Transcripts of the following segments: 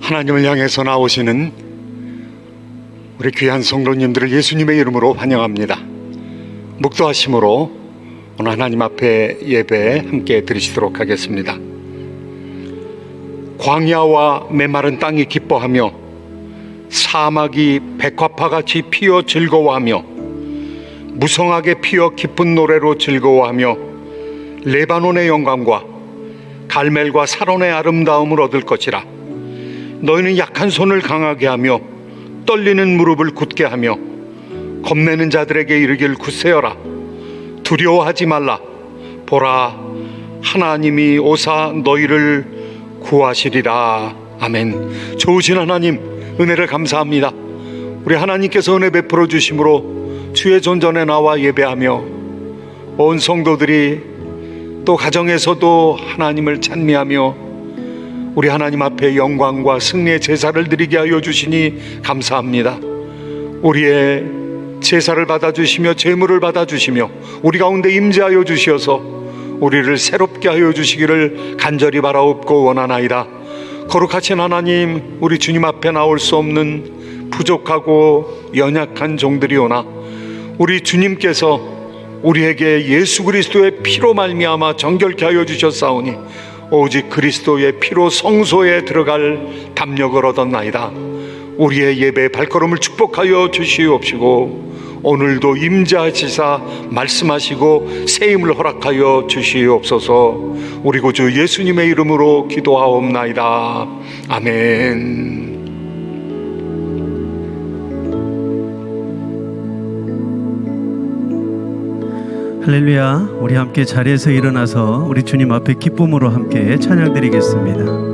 하나님을 향해서 나오시는 우리 귀한 성도님들을 예수님의 이름으로 환영합니다. 묵도하심으로 오늘 하나님 앞에 예배 함께 드리시도록 하겠습니다. 광야와 메마른 땅이 기뻐하며 사막이 백화파같이 피어 즐거워하며 무성하게 피어 기쁜 노래로 즐거워하며 레바논의 영광과 갈멜과 사론의 아름다움을 얻을 것이라. 너희는 약한 손을 강하게 하며 떨리는 무릎을 굳게 하며 겁내는 자들에게 이르길 굳세어라. 두려워하지 말라. 보라, 하나님이 오사 너희를 구하시리라. 아멘. 좋으신 하나님, 은혜를 감사합니다. 우리 하나님께서 은혜 베풀어 주심으로 주의 존전에 나와 예배하며 온 성도들이 또 가정에서도 하나님을 찬미하며 우리 하나님 앞에 영광과 승리의 제사를 드리게 하여 주시니 감사합니다. 우리의 제사를 받아주시며 제물을 받아주시며 우리 가운데 임재하여 주시어서 우리를 새롭게 하여 주시기를 간절히 바라옵고 원하나이다. 거룩하신 하나님, 우리 주님 앞에 나올 수 없는 부족하고 연약한 종들이오나 우리 주님께서 우리에게 예수 그리스도의 피로 말미암아 정결케 하여 주셨사오니 오직 그리스도의 피로 성소에 들어갈 담력을 얻었나이다. 우리의 예배의 발걸음을 축복하여 주시옵시고 오늘도 임재하시사 말씀하시고 세임을 허락하여 주시옵소서. 우리 구주 예수님의 이름으로 기도하옵나이다. 아멘. 할렐루야. 우리 함께 자리에서 일어나서 우리 주님 앞에 기쁨으로 함께 찬양 드리겠습니다.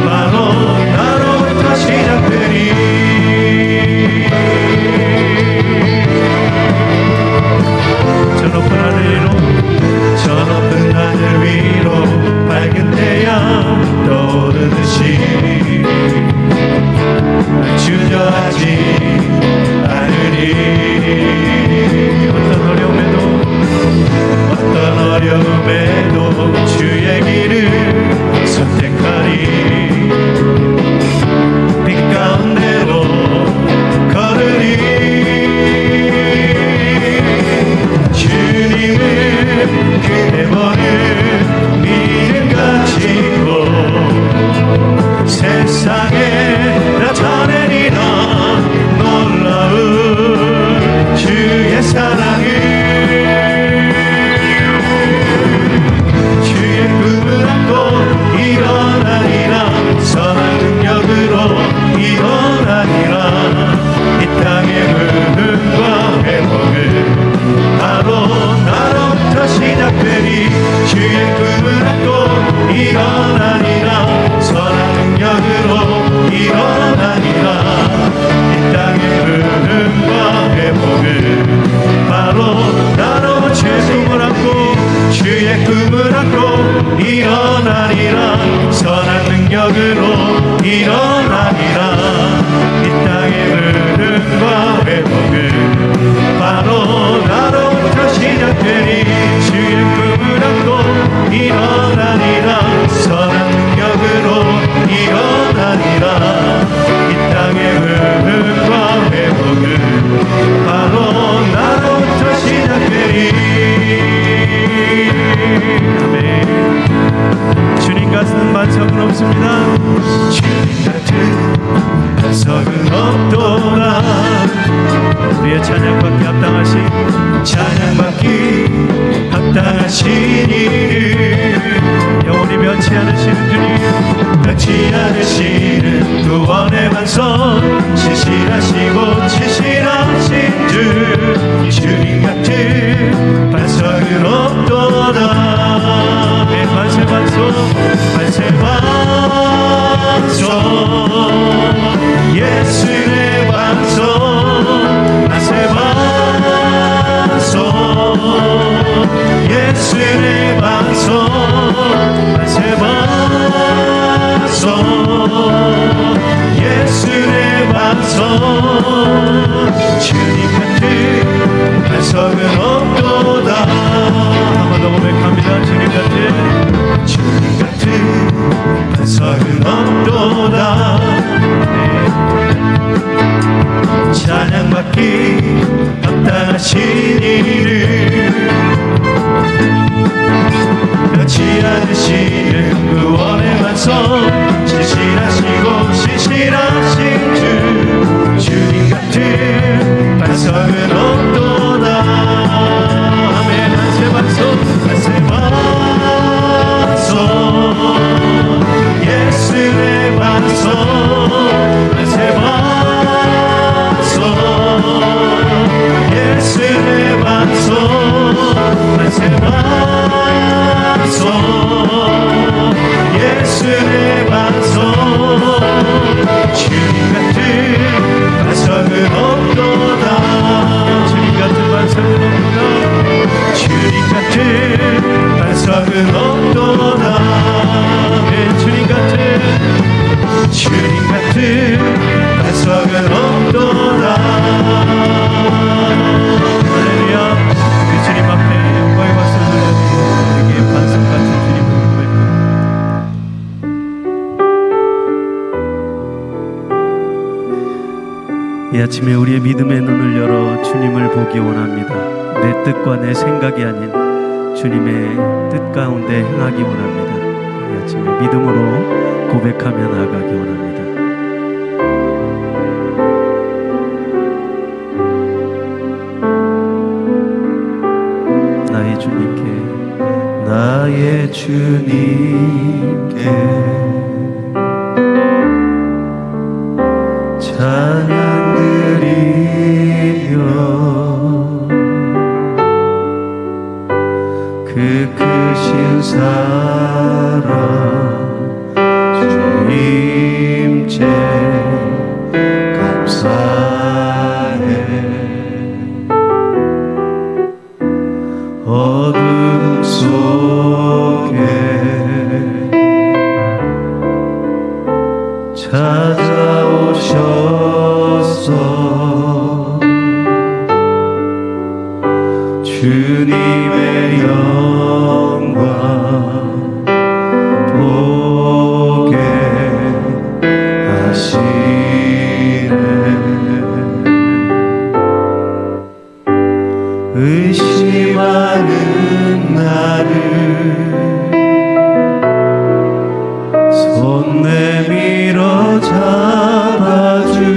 바로 없습니다. 주님 같은 반석은 없도다. 우리의 찬양받기 합당하신 찬양받기 합당하신 이름 영원히 변치 않으시는 주님 변치 않으시는 구원의 완성 신실하시고 진실하신 주 주님 같은 반석은 없도다. 내 반세 반석 반세 반석 예수의 반석 반세 반석 예수의 반석 반세 반석 예수의 반석 주님 같은 반석은 없도다. 한 번 더 고백합니다. 주님 같은 반석은 없도다. 찬양받기 합당하신 이름 변치 않으시는 구원의 완성 신실하시고 신실하신 주 주님 같은 반석은 없도다. 아멘. 한세 반석 한세 반석 예수의 반석 한세 반석 예수의 반석 한세 반석 예수의 반석 주님 같은 반석은 없도다. 주님 같은 반석은 없도다. 주님 같은 반석은 없도다. 네, 주님 같은 반석은 없도다. 할렐루야. 그 주님 앞에 영광의 박수를 들려드리고 우리에게 반석 같은 주님을 고백합니다. 이 아침에 우리의 믿음의 눈을 열어 주님을 보기 원합니다. 내 뜻과 내 생각이 아닌 주님의 뜻 가운데 행하기 원합니다. 이 아침에 믿음으로 고백하며 나아가기 원합니다. 나의 주님께 나의 주님께 찬양 드리며 그 크신 사랑 주님께 감사해. 어둠 속에 찾아오셔서 주님의 영광 보게 하시네. 의심하는 나를 손 내밀어 잡아주시네.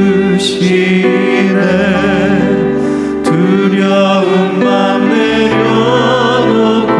두려운 맘 내려놓고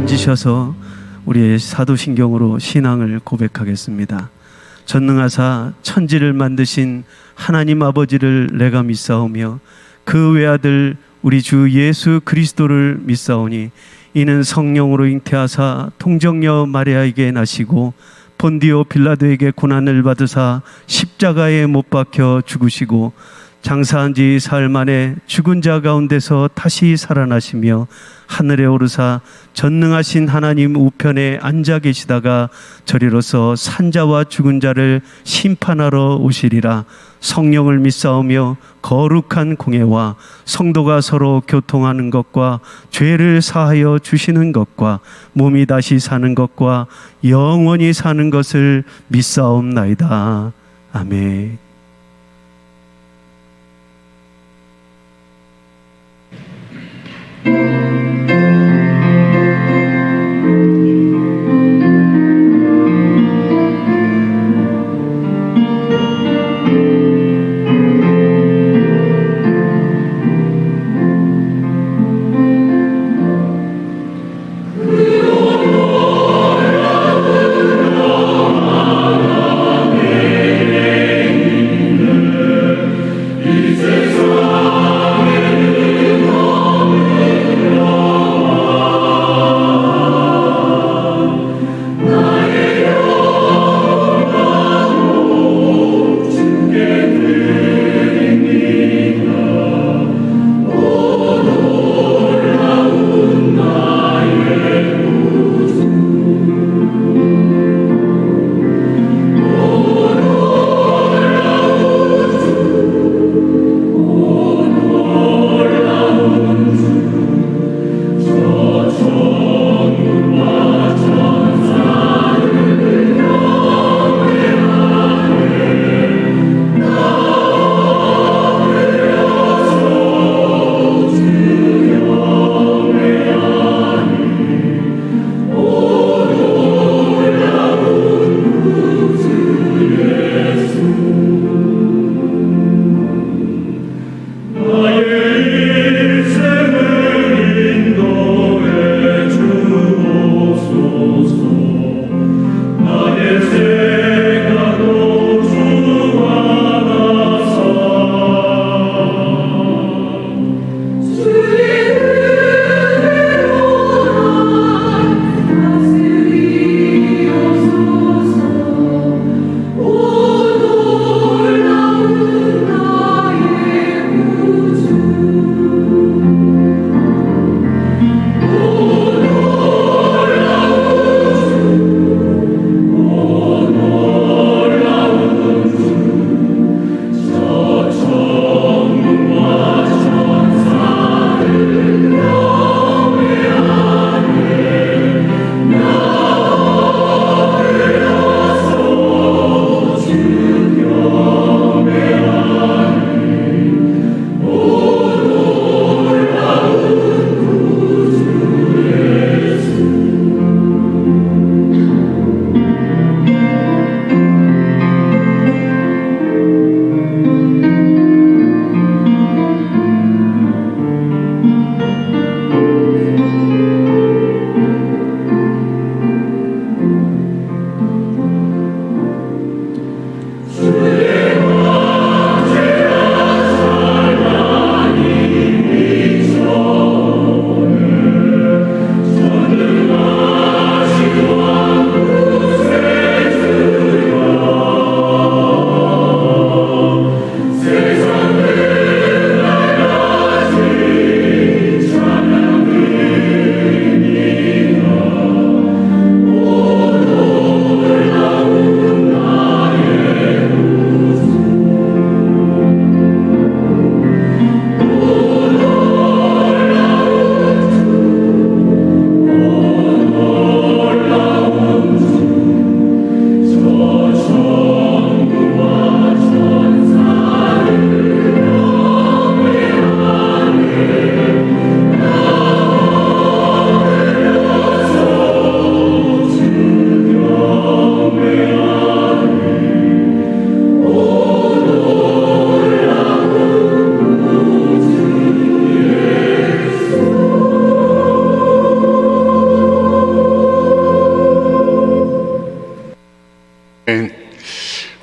앉으셔서 우리의 사도신경으로 신앙을 고백하겠습니다. 전능하사 천지를 만드신 하나님 아버지를 내가 믿사오며 그 외아들 우리 주 예수 그리스도를 믿사오니 이는 성령으로 잉태하사 통정녀 마리아에게 나시고 본디오 빌라도에게 고난을 받으사 십자가에 못 박혀 죽으시고 장사한 지 사흘 만에 죽은 자 가운데서 다시 살아나시며 하늘에 오르사 전능하신 하나님 우편에 앉아 계시다가 저리로서 산자와 죽은 자를 심판하러 오시리라. 성령을 믿사오며 거룩한 공예와 성도가 서로 교통하는 것과 죄를 사하여 주시는 것과 몸이 다시 사는 것과 영원히 사는 것을 믿사옵나이다. 아멘.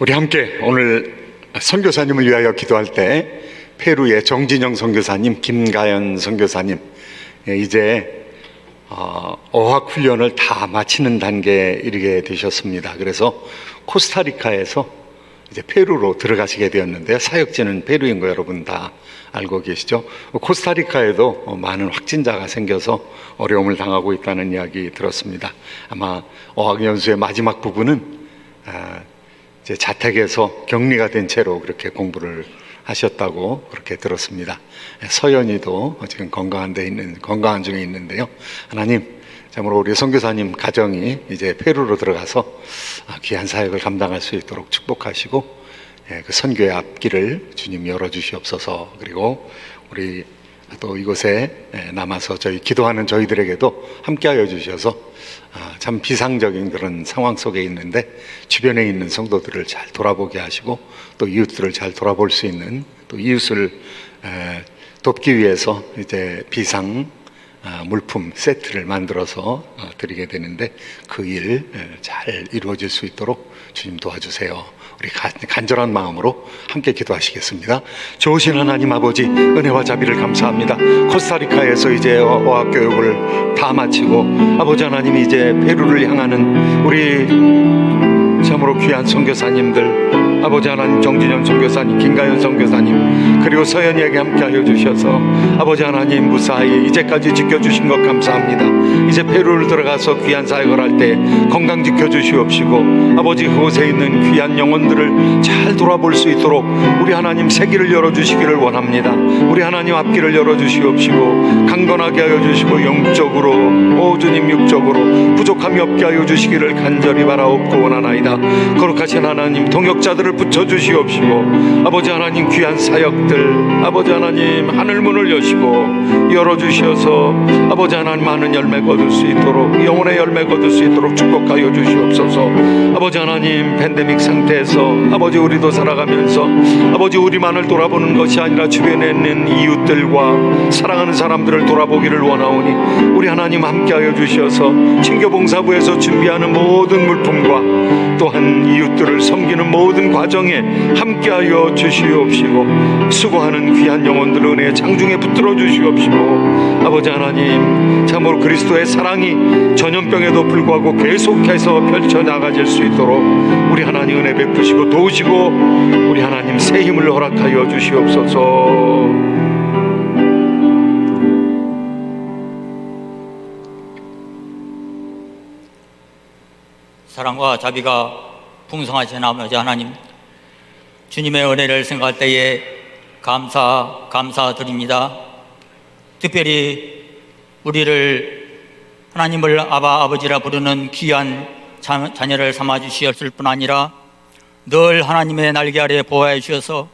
우리 함께 오늘 선교사님을 위하여 기도할 때 페루의 정진영 선교사님, 김가연 선교사님 이제 어학 훈련을 다 마치는 단계에 이르게 되셨습니다. 그래서 코스타리카에서 이제 페루로 들어가시게 되었는데요. 사역지는 페루인 거 여러분 다 알고 계시죠? 코스타리카에도 많은 확진자가 생겨서 어려움을 당하고 있다는 이야기 들었습니다. 아마 어학연수의 마지막 부분은 이제 자택에서 격리가 된 채로 그렇게 공부를 하셨다고 그렇게 들었습니다. 서연이도 지금 건강한 중에 있는데요. 하나님, 참으로 우리 선교사님 가정이 이제 페루로 들어가서 귀한 사역을 감당할 수 있도록 축복하시고 그 선교의 앞길을 주님 열어주시옵소서. 그리고 우리 또 이곳에 남아서 저희 기도하는 저희들에게도 함께하여 주셔서 참 비상적인 그런 상황 속에 있는데 주변에 있는 성도들을 잘 돌아보게 하시고 또 이웃들을 잘 돌아볼 수 있는, 또 이웃을 돕기 위해서 이제 비상 물품 세트를 만들어서 드리게 되는데 그 일 잘 이루어질 수 있도록 주님 도와주세요. 우리 간절한 마음으로 함께 기도하시겠습니다. 좋으신 하나님 아버지, 은혜와 자비를 감사합니다. 코스타리카에서 이제 어학교육을 다 마치고 아버지 하나님이 이제 페루를 향하는 우리 참으로 귀한 선교사님들, 아버지 하나님 정진영 선교사님, 김가연 선교사님, 그리고 서연이에게 함께하여 주셔서 아버지 하나님 무사히 이제까지 지켜주신 것 감사합니다. 이제 페루를 들어가서 귀한 사역을 할 때 건강 지켜주시옵시고 아버지 그곳에 있는 귀한 영혼들을 잘 돌아볼 수 있도록 우리 하나님 새길을 열어주시기를 원합니다. 우리 하나님 앞길을 열어주시옵시고 강건하게 하여 주시고 영적으로 주님 육적으로 부족함이 없게 하여 주시기를 간절히 바라옵고 원하나이다. 거룩하신 하나님 동역자들을 붙여주시옵시고 아버지 하나님 귀한 사역들 아버지 하나님 하늘문을 여시고 열어주셔서 아버지 하나님 많은 열매 거둘 수 있도록 영혼의 열매 거둘 수 있도록 축복하여 주시옵소서. 아버지 하나님 팬데믹 상태에서 아버지 우리도 살아가면서 아버지 우리만을 돌아보는 것이 아니라 주변에 있는 이웃들과 사랑하는 사람들을 돌아보기를 원하오니 우리 하나님 함께하여 주셔서 친교봉사부에서 준비하는 모든 물품과 또한 이웃들을 섬기는 모든 과정에 함께하여 주시옵시고 수고하는 귀한 영혼들 은혜의 장중에 붙들어 주시옵시고 아버지 하나님 참으로 그리스도의 사랑이 전염병에도 불구하고 계속해서 펼쳐나가질 수 있도록 우리 하나님 은혜 베푸시고 도우시고 우리 하나님 새 힘을 허락하여 주시옵소서. 사랑과 자비가 풍성하신 아버지 하나님, 주님의 은혜를 생각할 때에 감사드립니다. 특별히 우리를 하나님을 아버지라 부르는 귀한 자녀를 삼아 주셨을 뿐 아니라 늘 하나님의 날개 아래 보호해 주셔서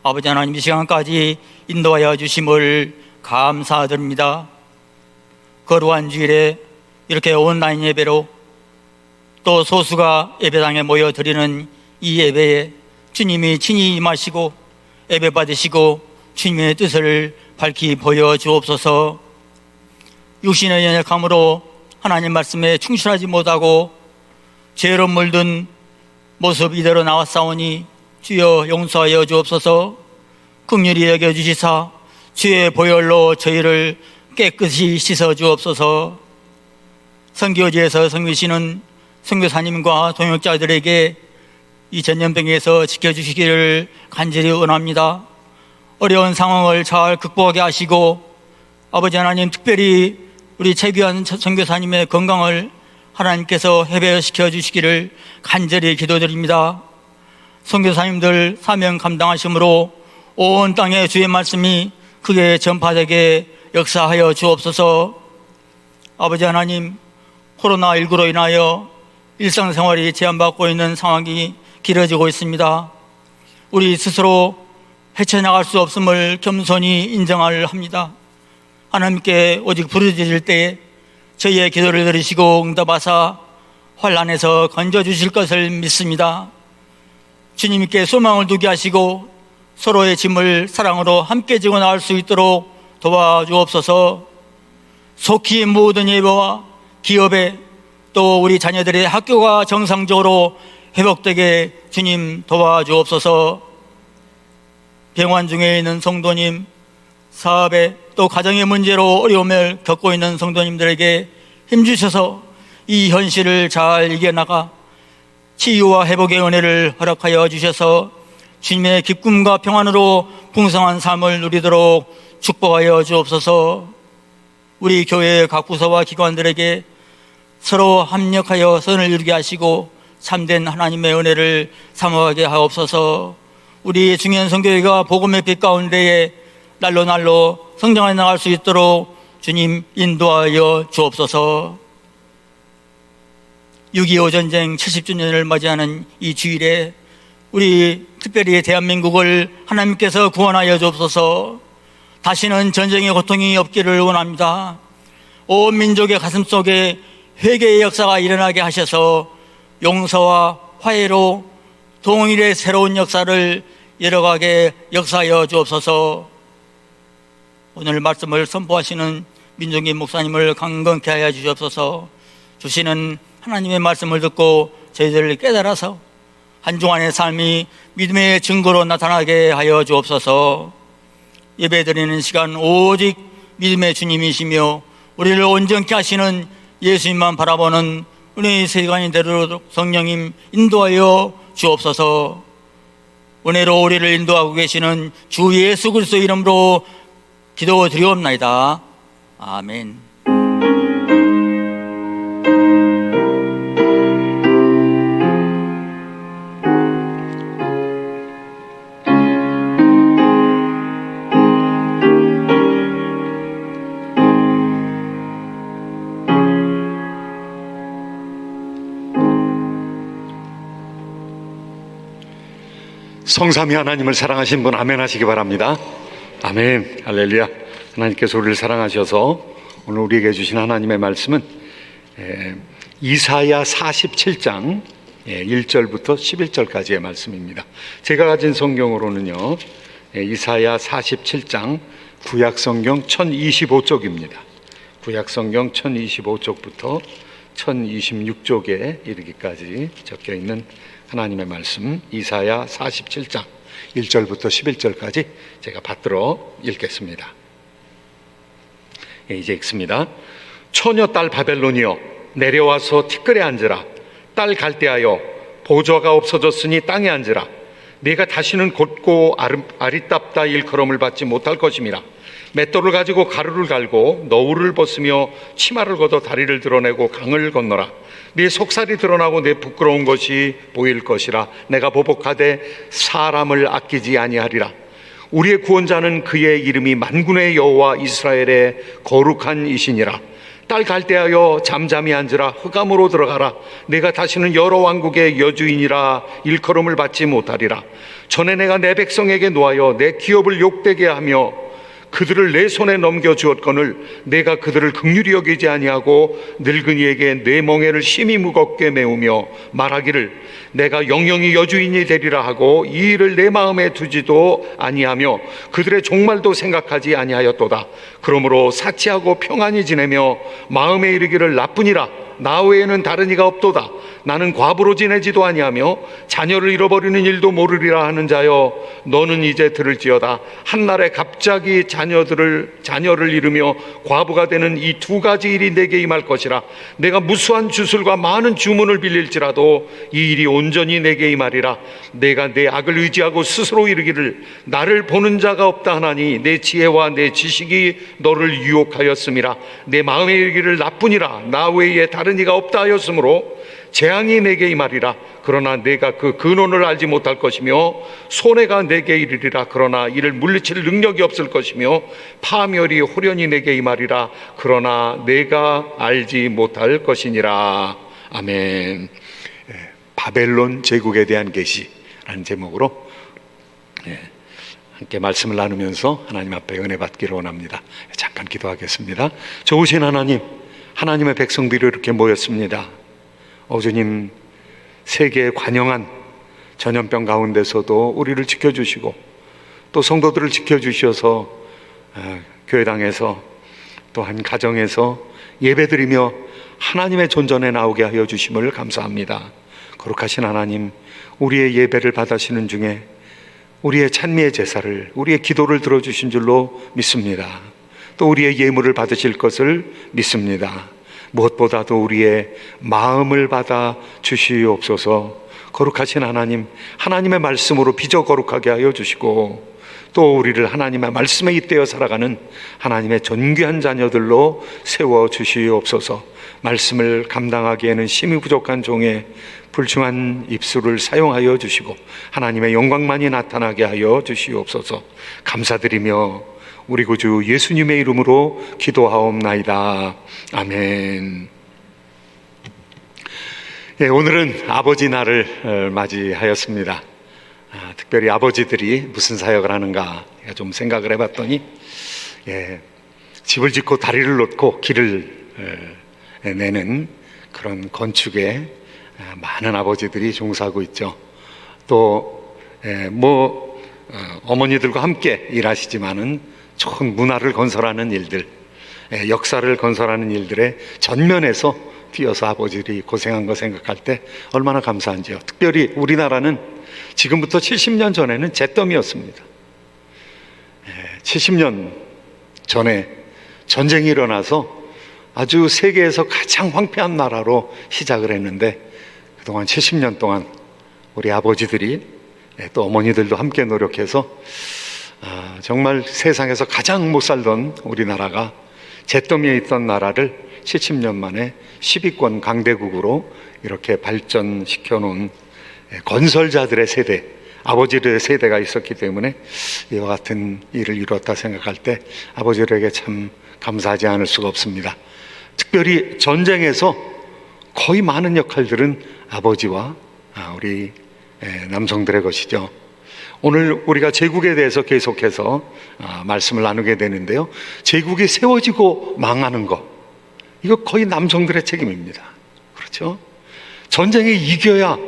아버지 하나님 이 시간까지 인도하여 주심을 감사드립니다. 거룩한 주일에 이렇게 온라인 예배로 또 소수가 예배당에 모여 드리는 이 예배에 주님이 친히 임하시고 예배 받으시고 주님의 뜻을 밝히 보여 주옵소서. 육신의 연약함으로 하나님 말씀에 충실하지 못하고 죄로 물든 모습 이대로 나왔사오니 주여 용서하여 주옵소서. 긍휼히 여겨 주시사 주의 보혈로 저희를 깨끗이 씻어 주옵소서. 선교지에서 섬기시는 선교사님과 동역자들에게 이 전염병에서 지켜주시기를 간절히 원합니다. 어려운 상황을 잘 극복하게 하시고 아버지 하나님 특별히 우리 최귀한 선교사님의 건강을 하나님께서 회복시켜 주시기를 간절히 기도드립니다. 선교사님들 사명 감당하심으로 온 땅에 주의 말씀이 크게 전파되게 역사하여 주옵소서. 아버지 하나님 코로나19로 인하여 일상생활이 제한받고 있는 상황이 길어지고 있습니다. 우리 스스로 헤쳐나갈 수 없음을 겸손히 인정을 합니다. 하나님께 오직 부르짖을 때 저희의 기도를 들으시고 응답하사 환난에서 건져주실 것을 믿습니다. 주님께 소망을 두게 하시고 서로의 짐을 사랑으로 함께 지고 나갈 수 있도록 도와주옵소서. 속히 모든 예배와 기업에 또 우리 자녀들의 학교가 정상적으로 회복되게 주님 도와주옵소서. 병환 중에 있는 성도님, 사업에 또 가정의 문제로 어려움을 겪고 있는 성도님들에게 힘주셔서 이 현실을 잘 이겨나가 치유와 회복의 은혜를 허락하여 주셔서 주님의 기쁨과 평안으로 풍성한 삶을 누리도록 축복하여 주옵소서. 우리 교회의 각 부서와 기관들에게 서로 합력하여 선을 이루게 하시고 참된 하나님의 은혜를 사모하게 하옵소서. 우리 중현성교회가 복음의 빛 가운데에 날로 날로 성장해 나갈 수 있도록 주님 인도하여 주옵소서. 6.25 전쟁 70주년을 맞이하는 이 주일에 우리 특별히 대한민국을 하나님께서 구원하여 주옵소서. 다시는 전쟁의 고통이 없기를 원합니다. 온 민족의 가슴속에 회개의 역사가 일어나게 하셔서 용서와 화해로 통일의 새로운 역사를 열어가게 역사하여 주옵소서. 오늘 말씀을 선포하시는 민종기 목사님을 강건케 하여 주옵소서. 주시는 하나님의 말씀을 듣고 저희들을 깨달아서 한 주간의 삶이 믿음의 증거로 나타나게 하여 주옵소서. 예배드리는 시간 오직 믿음의 주님이시며 우리를 온전케 하시는 예수님만 바라보는 은혜의 시간이 되도록 성령님 인도하여 주옵소서. 은혜로 우리를 인도하고 계시는 주 예수 그리스도 이름으로 기도드리옵나이다. 아멘. 성삼위 하나님을 사랑하신 분 아멘 하시기 바랍니다. 아멘. 할렐루야. 하나님께서 우리를 사랑하셔서 오늘 우리에게 주신 하나님의 말씀은 이사야 47장 1절부터 11절까지의 말씀입니다. 제가 가진 성경으로는요, 이사야 47장 구약성경 1025쪽입니다. 구약성경 1025쪽부터 1026쪽에 이르기까지 적혀 있는 하나님의 말씀, 이사야 47장 1절부터 11절까지 제가 받들어 읽겠습니다. 이제 읽습니다. 처녀 딸 바벨론이여, 내려와서 티끌에 앉으라. 딸 갈대하여, 보좌가 없어졌으니 땅에 앉으라. 네가 다시는 곧고 아리답다 일컬음을 받지 못할 것임이라. 맷돌을 가지고 가루를 갈고 너울을 벗으며 치마를 걷어 다리를 드러내고 강을 건너라. 네 속살이 드러나고 내 부끄러운 것이 보일 것이라. 내가 보복하되 사람을 아끼지 아니하리라. 우리의 구원자는 그의 이름이 만군의 여호와 이스라엘의 거룩한 이시니라. 딸 갈대하여 잠잠히 앉으라. 흑암으로 들어가라. 내가 다시는 여러 왕국의 여주인이라 일컬음을 받지 못하리라. 전에 내가 내 백성에게 노하여 내 기업을 욕되게 하며 그들을 내 손에 넘겨주었거늘 내가 그들을 긍휼히 여기지 아니하고 늙은이에게 내 멍에를 심히 무겁게 메우며 말하기를 내가 영영이 여주인이 되리라 하고 이 일을 내 마음에 두지도 아니하며 그들의 종말도 생각하지 아니하였도다. 그러므로 사치하고 평안히 지내며 마음에 이르기를 나뿐이라 나 외에는 다른 이가 없도다. 나는 과부로 지내지도 아니하며 자녀를 잃어버리는 일도 모르리라 하는 자여, 너는 이제 들을지어다. 한날에 갑자기 자녀를 잃으며 과부가 되는 이 두 가지 일이 내게 임할 것이라. 내가 무수한 주술과 많은 주문을 빌릴지라도 이 일이 온전히 내게 임하리라. 내가 내 악을 의지하고 스스로 이르기를 나를 보는 자가 없다 하나니 내 지혜와 내 지식이 너를 유혹하였음이라. 내 마음에 이르기를 나뿐이라 나 외에 다른 이가 없다 하였으므로 재앙이 내게 임하리라. 그러나 내가 그 근원을 알지 못할 것이며 손해가 내게 이르리라. 그러나 이를 물리칠 능력이 없을 것이며 파멸이 호련히 내게 임하리라. 그러나 내가 알지 못할 것이니라. 아멘. 바벨론 제국에 대한 계시라는 제목으로 함께 말씀을 나누면서 하나님 앞에 은혜 받기를 원합니다. 잠깐 기도하겠습니다. 좋으신 하나님, 하나님의 백성들이 이렇게 모였습니다. 주님, 세계의 관영한 전염병 가운데서도 우리를 지켜주시고 또 성도들을 지켜주셔서 교회당에서 또한 가정에서 예배드리며 하나님의 존전에 나오게 하여 주심을 감사합니다. 거룩하신 하나님, 우리의 예배를 받으시는 중에 우리의 찬미의 제사를, 우리의 기도를 들어주신 줄로 믿습니다. 또 우리의 예물을 받으실 것을 믿습니다. 무엇보다도 우리의 마음을 받아 주시옵소서. 거룩하신 하나님, 하나님의 말씀으로 빚어 거룩하게 하여 주시고, 또 우리를 하나님의 말씀에 잇대어 살아가는 하나님의 존귀한 자녀들로 세워 주시옵소서. 말씀을 감당하기에는 힘이 부족한 종의 불충한 입술을 사용하여 주시고 하나님의 영광만이 나타나게 하여 주시옵소서. 감사드리며 우리 구주 예수님의 이름으로 기도하옵나이다. 아멘. 예, 오늘은 아버지 날을 맞이하였습니다. 특별히 아버지들이 무슨 사역을 하는가 좀 생각을 해봤더니, 집을 짓고 다리를 놓고 길을 내는 그런 건축에 많은 아버지들이 종사하고 있죠. 또 어머니들과 함께 일하시지만은 좋은 문화를 건설하는 일들, 역사를 건설하는 일들의 전면에서 뛰어서 아버지들이 고생한 거 생각할 때 얼마나 감사한지요. 특별히 우리나라는 지금부터 70년 전에는 잿더미였습니다. 70년 전에 전쟁이 일어나서 아주 세계에서 가장 황폐한 나라로 시작을 했는데, 그동안 70년 동안 우리 아버지들이 또 어머니들도 함께 노력해서 정말 세상에서 가장 못 살던 우리나라가 잿더미에 있던 나라를 70년 만에 10위권 강대국으로 이렇게 발전시켜 놓은 건설자들의 세대, 아버지들의 세대가 있었기 때문에 이와 같은 일을 이뤘다 생각할 때 아버지들에게 참 감사하지 않을 수가 없습니다. 특별히 전쟁에서 거의 많은 역할들은 아버지와 우리 남성들의 것이죠. 오늘 우리가 제국에 대해서 계속해서 말씀을 나누게 되는데요, 제국이 세워지고 망하는 것, 이거 거의 남성들의 책임입니다. 그렇죠? 전쟁에 이겨야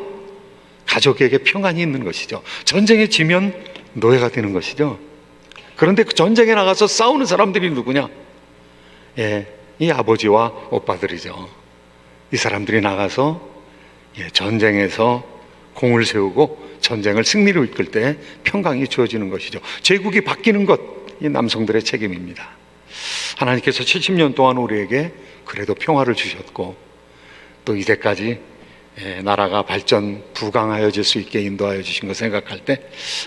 가족에게 평안이 있는 것이죠. 전쟁에 지면 노예가 되는 것이죠. 그런데 그 전쟁에 나가서 싸우는 사람들이 누구냐? 이 아버지와 오빠들이죠. 이 사람들이 나가서 전쟁에서 공을 세우고 전쟁을 승리로 이끌 때 평강이 주어지는 것이죠. 제국이 바뀌는 것, 이 남성들의 책임입니다. 하나님께서 70년 동안 우리에게 그래도 평화를 주셨고, 또 이제까지 나라가 발전 부강하여질 수 있게 인도하여 주신 것 생각할 때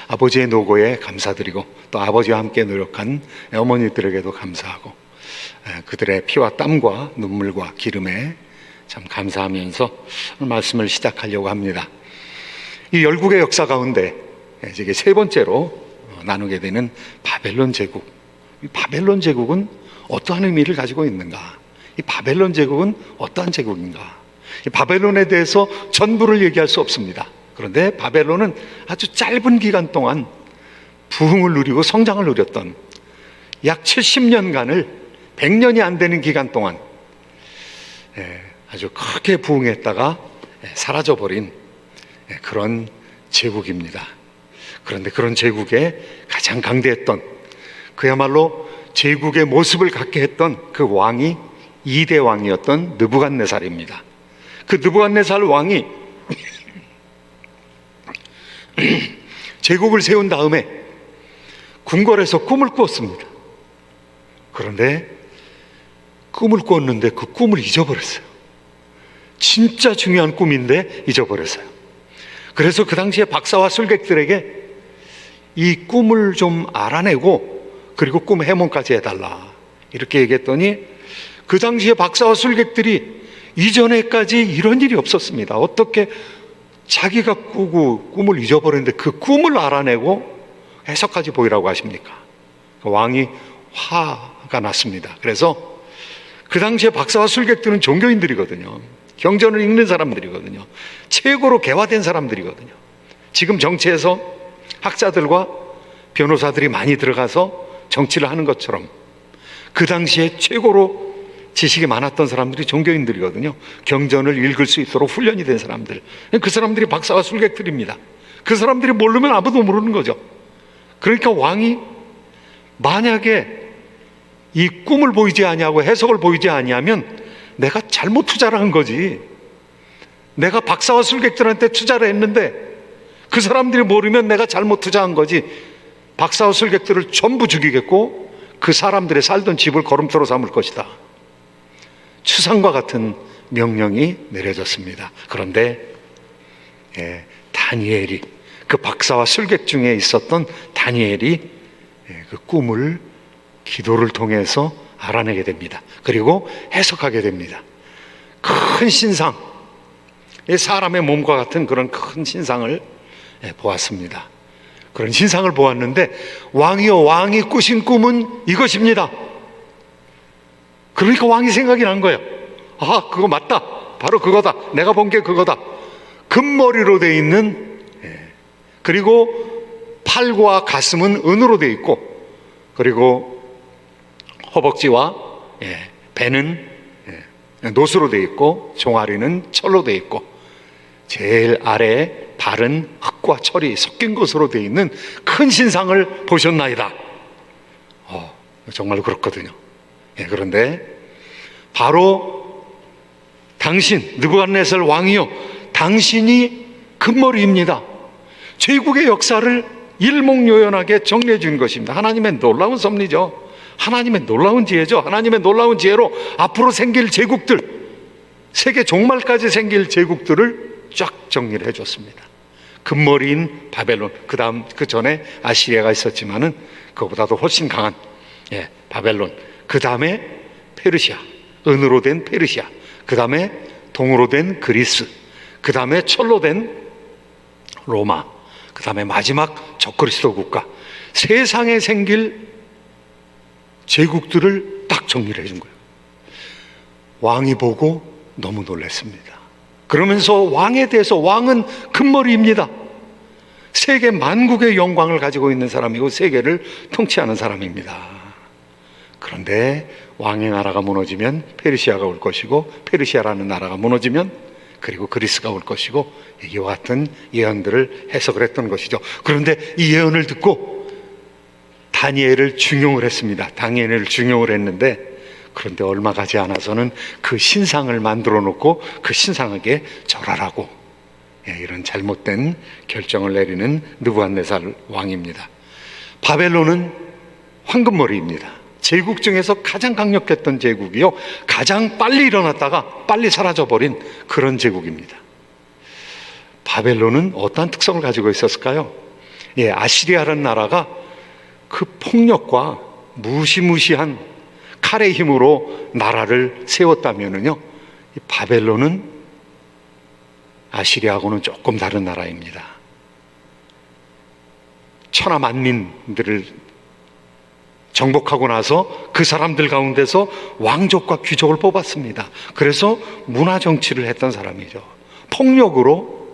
아버지의 노고에 감사드리고, 또 아버지와 함께 노력한 어머니들에게도 감사하고, 그들의 피와 땀과 눈물과 기름에 참 감사하면서 말씀을 시작하려고 합니다. 이 열국의 역사 가운데 이게 세 번째로 나누게 되는 바벨론 제국. 이 바벨론 제국은 어떠한 의미를 가지고 있는가? 이 바벨론 제국은 어떠한 제국인가? 이 바벨론에 대해서 전부를 얘기할 수 없습니다. 그런데 바벨론은 아주 짧은 기간 동안 부흥을 누리고 성장을 누렸던, 약 70년간을 100년이 안 되는 기간 동안 아주 크게 부흥했다가 사라져버린 그런 제국입니다. 그런데 그런 제국에 가장 강대했던, 그야말로 제국의 모습을 갖게 했던 그 왕이 2대 왕이었던 느부갓네살입니다. 그 느부갓네살 왕이 제국을 세운 다음에 궁궐에서 꿈을 꾸었습니다. 그런데 꿈을 꾸었는데 그 꿈을 잊어버렸어요. 진짜 중요한 꿈인데 잊어버렸어요. 그래서 그 당시에 박사와 술객들에게 이 꿈을 좀 알아내고 그리고 꿈 해몽까지 해달라, 이렇게 얘기했더니 그 당시에 박사와 술객들이 이전에까지 이런 일이 없었습니다. 어떻게 자기가 꾸고 꿈을 잊어버렸는데 그 꿈을 알아내고 해석까지 보이라고 하십니까? 왕이 화가 났습니다. 그래서 그 당시에 박사와 술객들은 종교인들이거든요. 경전을 읽는 사람들이거든요. 최고로 개화된 사람들이거든요. 지금 정치에서 학자들과 변호사들이 많이 들어가서 정치를 하는 것처럼 그 당시에 최고로 지식이 많았던 사람들이 종교인들이거든요. 경전을 읽을 수 있도록 훈련이 된 사람들, 그 사람들이 박사와 술객들입니다. 그 사람들이 모르면 아무도 모르는 거죠. 그러니까 왕이 만약에 이 꿈을 보이지 아니하고 해석을 보이지 아니하면 내가 잘못 투자를 한 거지, 내가 박사와 술객들한테 투자를 했는데 그 사람들이 모르면 내가 잘못 투자한 거지. 박사와 술객들을 전부 죽이겠고 그 사람들의 살던 집을 걸음돌로 삼을 것이다. 추상과 같은 명령이 내려졌습니다. 그런데 다니엘이, 그 박사와 술객 중에 있었던 다니엘이 그 꿈을 기도를 통해서 알아내게 됩니다. 그리고 해석하게 됩니다. 큰 신상, 사람의 몸과 같은 그런 큰 신상을 보았습니다. 그런 신상을 보았는데 왕이여, 왕이 꾸신 꿈은 이것입니다. 그러니까 왕이 생각이 난 거예요. 아, 그거 맞다. 바로 그거다. 내가 본 게 그거다. 금머리로 돼 있는, 그리고 팔과 가슴은 은으로 돼 있고, 그리고 허벅지와 배는 노수로 돼 있고, 종아리는 철로 돼 있고, 제일 아래 발은 흙과 철이 섞인 것으로 돼 있는 큰 신상을 보셨나이다. 정말 그렇거든요. 그런데 바로 당신 느부갓네살 왕이요, 당신이 금머리입니다. 제국의 역사를 일목요연하게 정리해 준 것입니다. 하나님의 놀라운 섭리죠. 하나님의 놀라운 지혜죠. 하나님의 놀라운 지혜로 앞으로 생길 제국들, 세계 종말까지 생길 제국들을 쫙 정리를 해줬습니다. 금머리인 바벨론, 그 전에 아시리아가 있었지만은 그거보다도 훨씬 강한 바벨론, 그 다음에 페르시아, 은으로 된 페르시아, 그 다음에 동으로 된 그리스, 그 다음에 철로 된 로마, 그 다음에 마지막 적그리스도 국가, 세상에 생길 제국들을 딱 정리를 해준 거예요. 왕이 보고 너무 놀랐습니다. 그러면서 왕에 대해서, 왕은 금머리입니다. 세계 만국의 영광을 가지고 있는 사람이고 세계를 통치하는 사람입니다. 그런데 왕의 나라가 무너지면 페르시아가 올 것이고, 페르시아라는 나라가 무너지면 그리고 그리스가 올 것이고, 이와 같은 예언들을 해석을 했던 것이죠. 그런데 이 예언을 듣고 다니엘을 중용을 했습니다. 다니엘을 중용을 했는데, 그런데 얼마 가지 않아서는 그 신상을 만들어 놓고 그 신상에게 절하라고 이런 잘못된 결정을 내리는 느부갓네살 왕입니다. 바벨론은 황금머리입니다. 제국 중에서 가장 강력했던 제국이요, 가장 빨리 일어났다가 빨리 사라져버린 그런 제국입니다. 바벨론은 어떠한 특성을 가지고 있었을까요? 아시리아라는 나라가 그 폭력과 무시무시한 칼의 힘으로 나라를 세웠다면은요, 이 바벨론은 아시리아하고는 조금 다른 나라입니다. 천하 만민들을 정복하고 나서 그 사람들 가운데서 왕족과 귀족을 뽑았습니다. 그래서 문화 정치를 했던 사람이죠. 폭력으로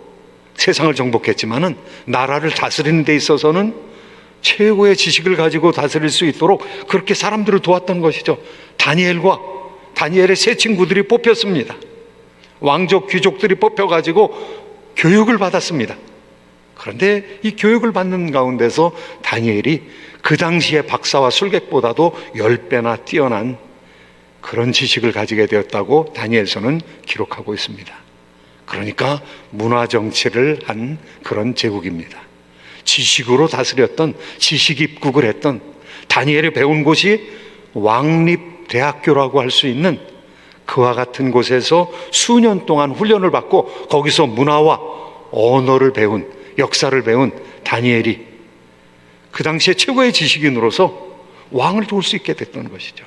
세상을 정복했지만은 나라를 다스리는 데 있어서는 최고의 지식을 가지고 다스릴 수 있도록 그렇게 사람들을 도왔던 것이죠. 다니엘의 세 친구들이 뽑혔습니다. 왕족 귀족들이 뽑혀가지고 교육을 받았습니다. 그런데 이 교육을 받는 가운데서 다니엘이 그 당시의 박사와 술객보다도 10배나 뛰어난 그런 지식을 가지게 되었다고 다니엘서는 기록하고 있습니다. 그러니까 문화 정치를 한 그런 제국입니다. 지식으로 다스렸던, 지식 입국을 했던, 다니엘이 배운 곳이 왕립대학교라고 할 수 있는 그와 같은 곳에서 수년 동안 훈련을 받고 거기서 문화와 언어를 배운, 역사를 배운 다니엘이 그 당시에 최고의 지식인으로서 왕을 도울 수 있게 됐던 것이죠.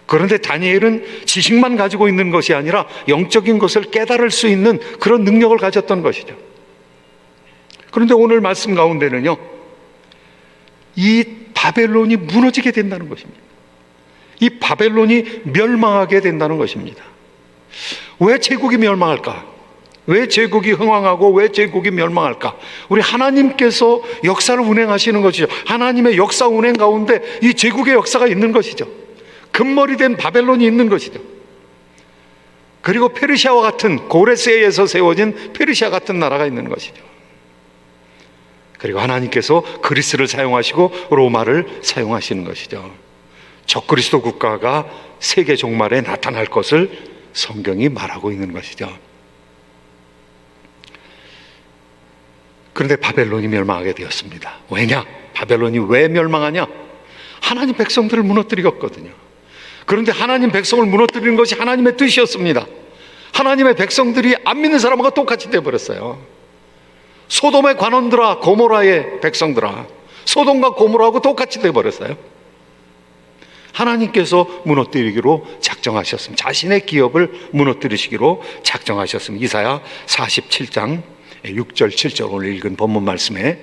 그런데 다니엘은 지식만 가지고 있는 것이 아니라 영적인 것을 깨달을 수 있는 그런 능력을 가졌던 것이죠. 그런데 오늘 말씀 가운데는요, 이 바벨론이 무너지게 된다는 것입니다. 이 바벨론이 멸망하게 된다는 것입니다. 왜 제국이 멸망할까? 왜 제국이 흥왕하고 왜 제국이 멸망할까? 우리 하나님께서 역사를 운행하시는 것이죠. 하나님의 역사 운행 가운데 이 제국의 역사가 있는 것이죠. 금머리 된 바벨론이 있는 것이죠. 그리고 페르시아와 같은, 고레스에서 세워진 페르시아 같은 나라가 있는 것이죠. 그리고 하나님께서 그리스를 사용하시고 로마를 사용하시는 것이죠. 적그리스도 국가가 세계 종말에 나타날 것을 성경이 말하고 있는 것이죠. 그런데 바벨론이 멸망하게 되었습니다. 왜냐? 바벨론이 왜 멸망하냐? 하나님 백성들을 무너뜨렸거든요. 그런데 하나님 백성을 무너뜨리는 것이 하나님의 뜻이었습니다. 하나님의 백성들이 안 믿는 사람과 똑같이 되어버렸어요. 소돔의 관원들아, 고모라의 백성들아, 소돔과 고모라하고 똑같이 되어버렸어요. 하나님께서 무너뜨리기로 작정하셨습니다. 자신의 기업을 무너뜨리시기로 작정하셨습니다. 이사야 47장 6절 7절 오늘 읽은 본문 말씀에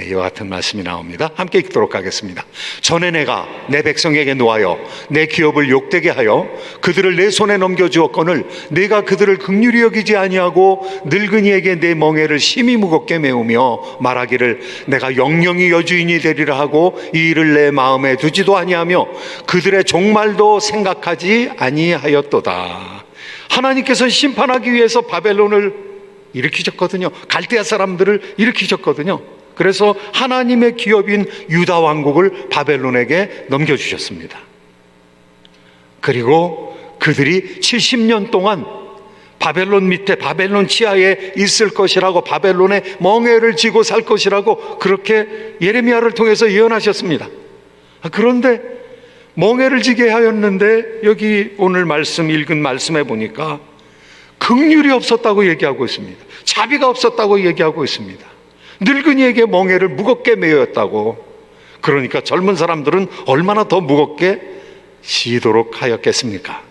이와 같은 말씀이 나옵니다. 함께 읽도록 하겠습니다. 전에 내가 내 백성에게 노하여 내 기업을 욕되게 하여 그들을 내 손에 넘겨주었거늘 내가 그들을 긍휼히 여기지 아니하고 늙은이에게 내 멍에를 심히 무겁게 메우며 말하기를 내가 영영이 여주인이 되리라 하고 이 일을 내 마음에 두지도 아니하며 그들의 종말도 생각하지 아니하였도다. 하나님께서 심판하기 위해서 바벨론을 일으키셨거든요. 갈대아 사람들을 일으키셨거든요. 그래서 하나님의 기업인 유다 왕국을 바벨론에게 넘겨주셨습니다. 그리고 그들이 70년 동안 바벨론 밑에, 바벨론 치하에 있을 것이라고, 바벨론의 멍에를 지고 살 것이라고 그렇게 예레미야를 통해서 예언하셨습니다. 그런데 멍에를 지게 하였는데 여기 오늘 말씀 읽은 말씀에 보니까 긍휼이 없었다고 얘기하고 있습니다. 자비가 없었다고 얘기하고 있습니다. 늙은이에게 멍에를 무겁게 메였다고. 그러니까 젊은 사람들은 얼마나 더 무겁게 지도록 하였겠습니까?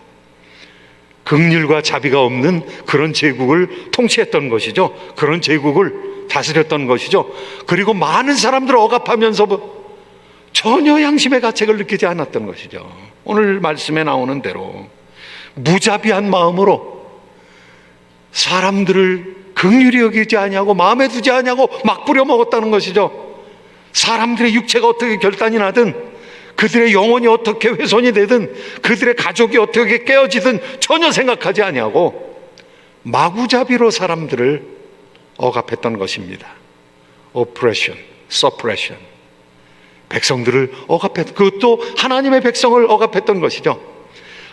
긍휼과 자비가 없는 그런 제국을 통치했던 것이죠. 그런 제국을 다스렸던 것이죠. 그리고 많은 사람들을 억압하면서 전혀 양심의 가책을 느끼지 않았던 것이죠. 오늘 말씀에 나오는 대로 무자비한 마음으로 사람들을 긍휼히 여기지 아니하고 마음에 두지 아니하고 막 부려먹었다는 것이죠. 사람들의 육체가 어떻게 결단이 나든, 그들의 영혼이 어떻게 훼손이 되든, 그들의 가족이 어떻게 깨어지든 전혀 생각하지 아니하고 마구잡이로 사람들을 억압했던 것입니다. oppression, suppression. 백성들을 억압했던, 그것도 하나님의 백성을 억압했던 것이죠.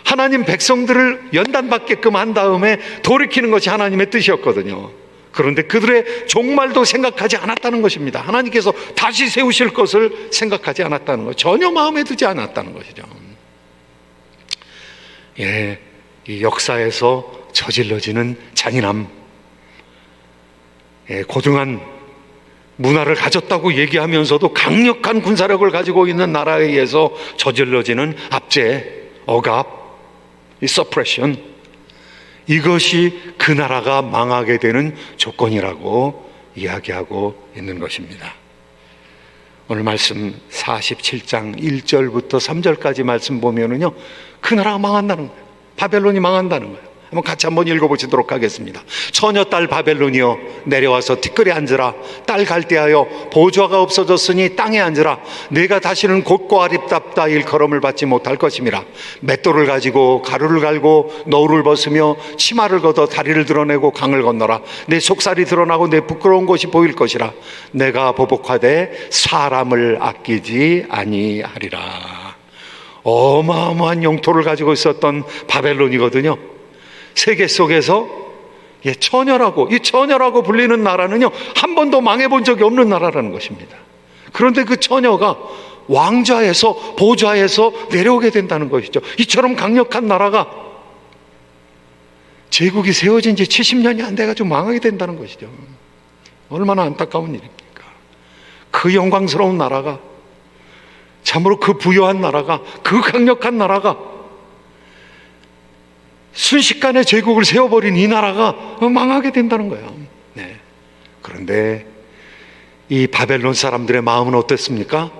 하나님 백성들을 연단받게끔 한 다음에 돌이키는 것이 하나님의 뜻이었거든요. 그런데 그들의 종말도 생각하지 않았다는 것입니다. 하나님께서 다시 세우실 것을 생각하지 않았다는 것, 전혀 마음에 두지 않았다는 것이죠. 예, 이 역사에서 저질러지는 잔인함, 고등한 문화를 가졌다고 얘기하면서도 강력한 군사력을 가지고 있는 나라에 의해서 저질러지는 압제, 억압, 이 서프레션, 이것이 그 나라가 망하게 되는 조건이라고 이야기하고 있는 것입니다. 오늘 말씀 47장 1절부터 3절까지 말씀 보면은요, 그 나라가 망한다는 거예요. 바벨론이 망한다는 거예요. 한번 같이 한번 읽어보시도록 하겠습니다. 처녀 딸 바벨론이여 내려와서 티끌에 앉으라. 딸 갈대하여 보좌가 없어졌으니 땅에 앉으라. 내가 다시는 곧고 아립답다 일컬음을 받지 못할 것임이라. 맷돌을 가지고 가루를 갈고 너울을 벗으며 치마를 걷어 다리를 드러내고 강을 건너라. 내 속살이 드러나고 내 부끄러운 것이 보일 것이라. 내가 보복하되 사람을 아끼지 아니하리라. 어마어마한 영토를 가지고 있었던 바벨론이거든요. 세계 속에서 처녀라고, 이 처녀라고 불리는 나라는요, 한 번도 망해본 적이 없는 나라라는 것입니다. 그런데 그 처녀가 왕좌에서, 보좌에서 내려오게 된다는 것이죠. 이처럼 강력한 나라가 제국이 세워진 지 70년이 안 돼가지고 망하게 된다는 것이죠. 얼마나 안타까운 일입니까? 그 영광스러운 나라가, 참으로 그 부유한 나라가, 그 강력한 나라가 순식간에 제국을 세워버린 이 나라가 망하게 된다는 거예요. 네. 그런데 이 바벨론 사람들의 마음은 어땠습니까?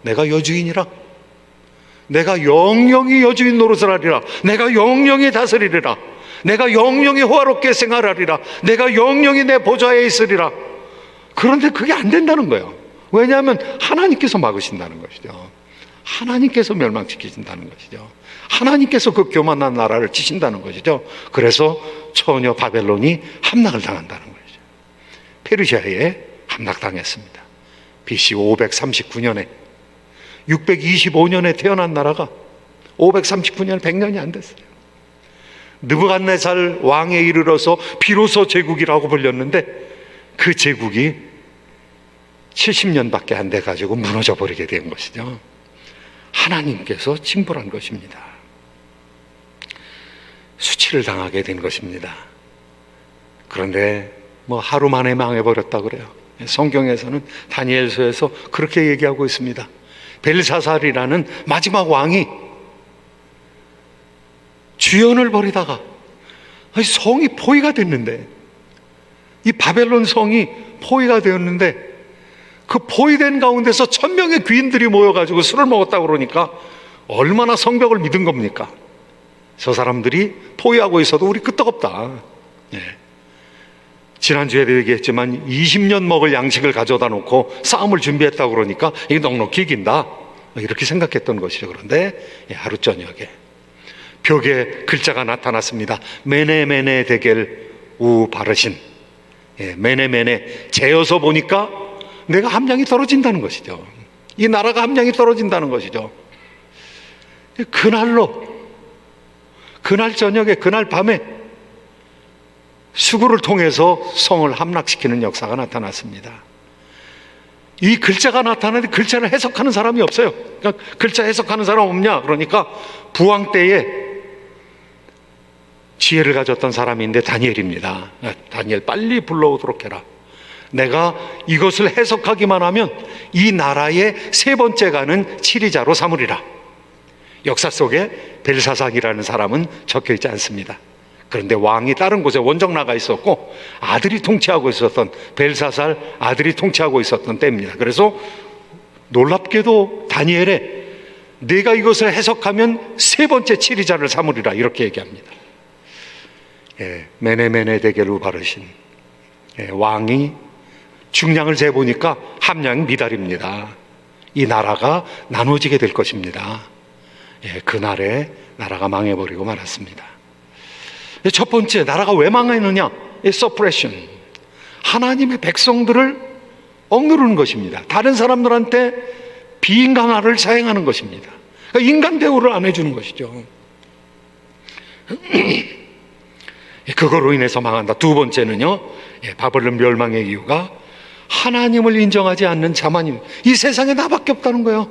내가 여주인이라, 내가 영영이 여주인 노릇을 하리라, 내가 영영이 다스리리라, 내가 영영이 호화롭게 생활하리라, 내가 영영이 내 보좌에 있으리라. 그런데 그게 안 된다는 거예요. 왜냐하면 하나님께서 막으신다는 것이죠. 하나님께서 멸망시키신다는 것이죠. 하나님께서 그 교만한 나라를 치신다는 것이죠. 그래서 처녀 바벨론이 함락을 당한다는 것이죠. 페르시아에 함락당했습니다. BC 539년에 625년에 태어난 나라가 539년 100년이 안 됐어요. 느부갓네살 왕에 이르러서 비로소 제국이라고 불렸는데 그 제국이 70년밖에 안 돼가지고 무너져 버리게 된 것이죠. 하나님께서 징벌한 것입니다. 수치를 당하게 된 것입니다. 그런데 뭐 하루 만에 망해버렸다 그래요. 성경에서는 다니엘서에서 그렇게 얘기하고 있습니다. 벨사살이라는 마지막 왕이 주연을 벌이다가 성이 포위가 됐는데, 이 바벨론 성이 포위가 되었는데, 그 포위된 가운데서 1000명의 귀인들이 모여가지고 술을 먹었다고 그러니까 얼마나 성벽을 믿은 겁니까? 저 사람들이 포위하고 있어도 우리 끄떡없다. 지난주에도 얘기했지만 20년 먹을 양식을 가져다 놓고 싸움을 준비했다고 그러니까 이게 넉넉히 이긴다, 이렇게 생각했던 것이죠. 그런데 하루 저녁에 벽에 글자가 나타났습니다. 메네메네 데겔 우 바르신. 메네메네, 재어서 보니까 내가 함량이 떨어진다는 것이죠. 이 나라가 함량이 떨어진다는 것이죠. 그날 저녁에, 그날 밤에 수구를 통해서 성을 함락시키는 역사가 나타났습니다. 이 글자가 나타나는데 글자를 해석하는 사람이 없어요. 그러니까 글자 해석하는 사람 없냐? 그러니까 부왕 때에 지혜를 가졌던 사람인데 다니엘입니다. 다니엘, 빨리 불러오도록 해라. 내가 이것을 해석하기만 하면 이 나라의 세 번째 가는 치리자로 삼으리라. 역사 속에 벨사살이라는 사람은 적혀 있지 않습니다. 그런데 왕이 다른 곳에 원정 나가 있었고 아들이 통치하고 있었던, 벨사살 아들이 통치하고 있었던 때입니다. 그래서 놀랍게도 다니엘에 내가 이것을 해석하면 세 번째 치리자를 삼으리라, 이렇게 얘기합니다. 메네메네 데겔루 바르신. 왕이 중량을 재보니까 함량이 미달입니다. 이 나라가 나눠지게 될 것입니다. 그날에 나라가 망해버리고 말았습니다. 첫 번째, 나라가 왜 망했느냐? 서프레션. 하나님의 백성들을 억누르는 것입니다. 다른 사람들한테 비인간화를 사용하는 것입니다. 그러니까 인간 대우를 안 해주는 것이죠. 그거로 인해서 망한다. 두 번째는요, 바벨론 멸망의 이유가 하나님을 인정하지 않는 자만입니다. 이 세상에 나밖에 없다는 거예요.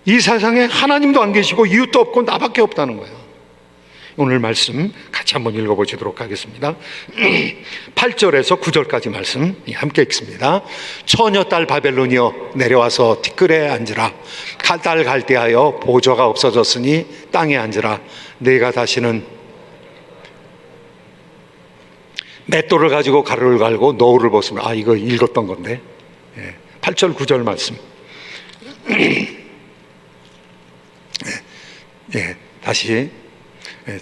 이 세상에 하나님도 안 계시고 이웃도 없고 나밖에 없다는 거예요. 오늘 말씀 같이 한번 읽어보시도록 하겠습니다. 8절에서 9절까지 말씀 함께 읽습니다. 처녀딸 바벨론이여, 내려와서 티끌에 앉으라. 딸 갈대하여 보좌가 없어졌으니 땅에 앉으라. 내가 다시는 맷돌을 가지고 가루를 갈고 노울을 벗으면, 이거 읽었던 건데. 8절 9절 말씀. 다시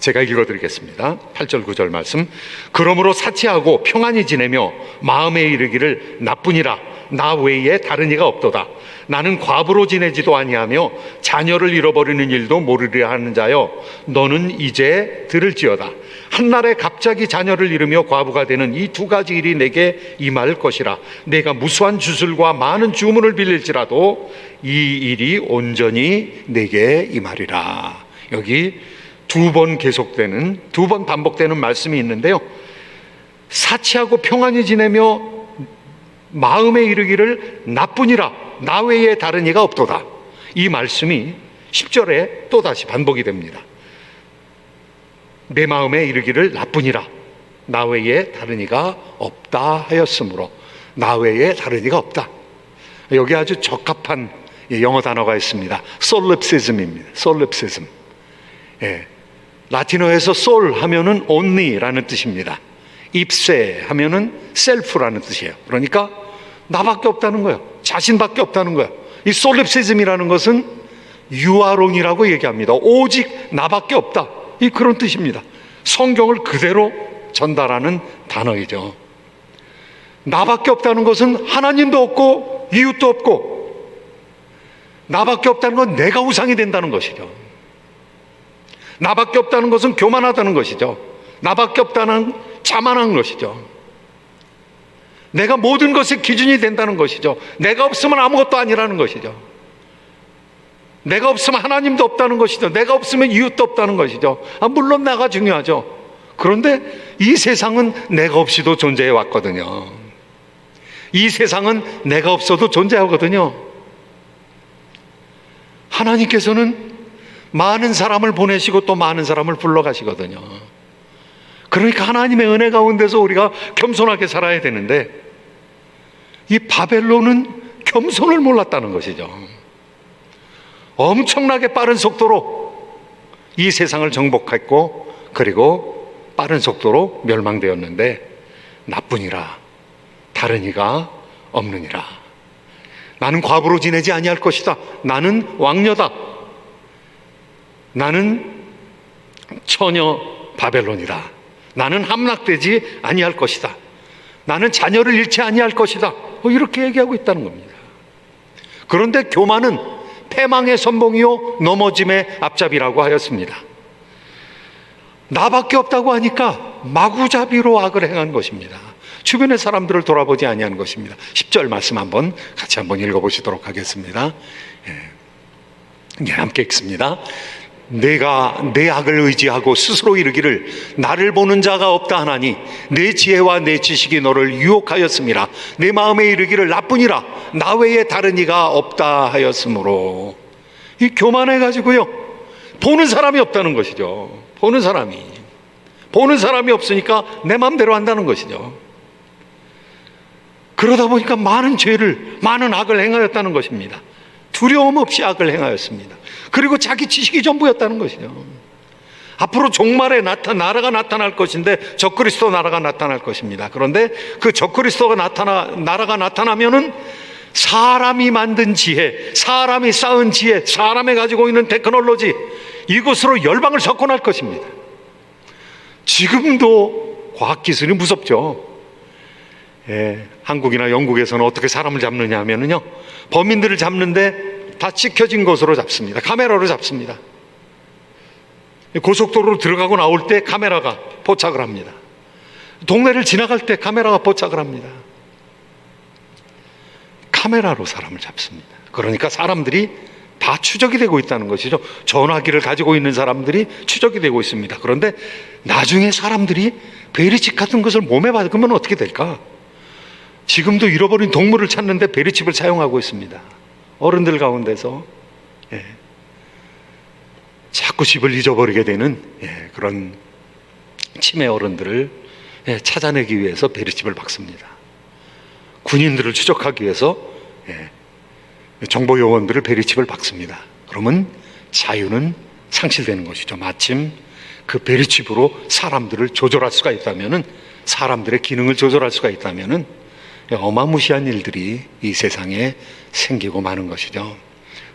제가 읽어드리겠습니다. 8절 9절 말씀. 그러므로 사치하고 평안히 지내며 마음에 이르기를 나뿐이라 나 외에 다른 이가 없도다. 나는 과부로 지내지도 아니하며 자녀를 잃어버리는 일도 모르리라 하는 자여, 너는 이제 들을지어다. 한날에 갑자기 자녀를 잃으며 과부가 되는 이 두 가지 일이 내게 임할 것이라. 내가 무수한 주술과 많은 주문을 빌릴지라도 이 일이 온전히 내게 임하리라. 여기 두 번 반복되는 말씀이 있는데요, 사치하고 평안히 지내며 마음에 이르기를 나뿐이라 나 외에 다른 이가 없도다. 이 말씀이 10절에 또다시 반복이 됩니다. 내 마음에 이르기를 나뿐이라 나 외에 다른 이가 없다 하였으므로, 나 외에 다른 이가 없다. 여기 아주 적합한 영어 단어가 있습니다. 솔립시즘입니다. 솔립시즘. 라틴어에서 솔 하면은 only라는 뜻입니다. 입세 하면은 self라는 뜻이에요. 그러니까 나밖에 없다는 거예요. 자신밖에 없다는 거예요. 이 솔립시즘이라는 것은 유아론이라고 얘기합니다. 오직 나밖에 없다, 그런 뜻입니다. 성경을 그대로 전달하는 단어이죠. 나밖에 없다는 것은 하나님도 없고 이웃도 없고, 나밖에 없다는 건 내가 우상이 된다는 것이죠. 나밖에 없다는 것은 교만하다는 것이죠. 나밖에 없다는 자만한 것이죠. 내가 모든 것의 기준이 된다는 것이죠. 내가 없으면 아무것도 아니라는 것이죠. 내가 없으면 하나님도 없다는 것이죠. 내가 없으면 이웃도 없다는 것이죠. 물론 나가 중요하죠. 그런데 이 세상은 내가 없이도 존재해 왔거든요. 이 세상은 내가 없어도 존재하거든요. 하나님께서는 많은 사람을 보내시고 또 많은 사람을 불러가시거든요. 그러니까 하나님의 은혜 가운데서 우리가 겸손하게 살아야 되는데, 이 바벨론은 겸손을 몰랐다는 것이죠. 엄청나게 빠른 속도로 이 세상을 정복했고, 그리고 빠른 속도로 멸망되었는데, 나뿐이라 다른 이가 없느니라. 나는 과부로 지내지 아니할 것이다. 나는 왕녀다. 나는 처녀 바벨론이다. 나는 함락되지 아니할 것이다. 나는 자녀를 잃지 아니할 것이다. 이렇게 얘기하고 있다는 겁니다. 그런데 교만은 패망의 선봉이요 넘어짐의 앞잡이라고 하였습니다. 나밖에 없다고 하니까 마구잡이로 악을 행한 것입니다. 주변의 사람들을 돌아보지 아니한 것입니다. 10절 말씀 같이 한번 읽어보시도록 하겠습니다. 함께 읽습니다. 내가 내 악을 의지하고 스스로 이르기를 나를 보는 자가 없다 하나니 내 지혜와 내 지식이 너를 유혹하였음이라. 내 마음에 이르기를 나뿐이라 나 외에 다른 이가 없다 하였으므로. 이 교만해가지고요 보는 사람이 없다는 것이죠. 보는 사람이 없으니까 내 마음대로 한다는 것이죠. 그러다 보니까 많은 악을 행하였다는 것입니다. 두려움 없이 악을 행하였습니다. 그리고 자기 지식이 전부였다는 것이죠. 앞으로 종말에 나라가 나타날 것인데 적그리스도 나라가 나타날 것입니다. 그런데 그 적그리스도가 나라가 나타나면은 사람이 만든 지혜, 사람이 쌓은 지혜, 사람이 가지고 있는 테크놀로지, 이것으로 열방을 석권할 것입니다. 지금도 과학기술이 무섭죠. 한국이나 영국에서는 어떻게 사람을 잡느냐 하면은요, 범인들을 잡는데 다 찍혀진 것으로 잡습니다. 카메라로 잡습니다. 고속도로로 들어가고 나올 때 카메라가 포착을 합니다. 동네를 지나갈 때 카메라가 포착을 합니다. 카메라로 사람을 잡습니다. 그러니까 사람들이 다 추적이 되고 있다는 것이죠. 전화기를 가지고 있는 사람들이 추적이 되고 있습니다. 그런데 나중에 사람들이 베리칩 같은 것을 몸에 박으면 어떻게 될까? 지금도 잃어버린 동물을 찾는데 베리칩을 사용하고 있습니다. 어른들 가운데서 자꾸 집을 잊어버리게 되는 그런 치매 어른들을 찾아내기 위해서 베리칩을 박습니다. 군인들을 추적하기 위해서 정보 요원들을 베리칩을 박습니다. 그러면 자유는 상실되는 것이죠. 마침 그 베리칩으로 사람들을 조절할 수가 있다면은, 사람들의 기능을 조절할 수가 있다면은 어마무시한 일들이 이 세상에 생기고 마는 것이죠.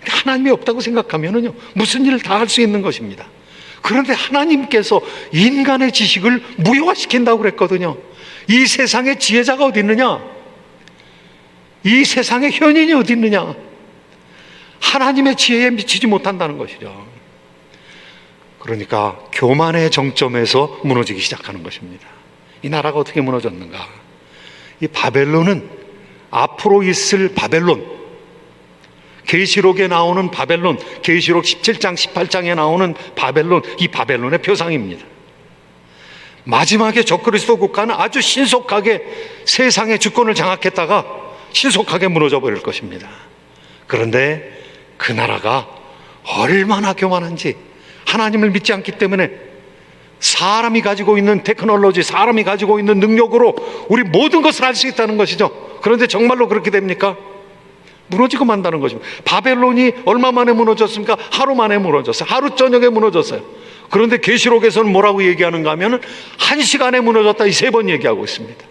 하나님이 없다고 생각하면은요, 무슨 일을 다 할 수 있는 것입니다. 그런데 하나님께서 인간의 지식을 무효화시킨다고 그랬거든요. 이 세상에 지혜자가 어디 있느냐? 이 세상에 현인이 어디 있느냐? 하나님의 지혜에 미치지 못한다는 것이죠. 그러니까 교만의 정점에서 무너지기 시작하는 것입니다. 이 나라가 어떻게 무너졌는가? 이 바벨론은 앞으로 있을 바벨론, 계시록에 나오는 바벨론, 계시록 17장 18장에 나오는 바벨론, 이 바벨론의 표상입니다. 마지막에 적그리스도 국가는 아주 신속하게 세상의 주권을 장악했다가 신속하게 무너져 버릴 것입니다. 그런데 그 나라가 얼마나 교만한지, 하나님을 믿지 않기 때문에 사람이 가지고 있는 테크놀로지, 사람이 가지고 있는 능력으로 우리 모든 것을 할 수 있다는 것이죠. 그런데 정말로 그렇게 됩니까? 무너지고 만다는 것입니다. 바벨론이 얼마 만에 무너졌습니까? 하루 만에 무너졌어요. 하루 저녁에 무너졌어요. 그런데 계시록에서는 뭐라고 얘기하는가 하면 1시간에 무너졌다, 이 3번 얘기하고 있습니다.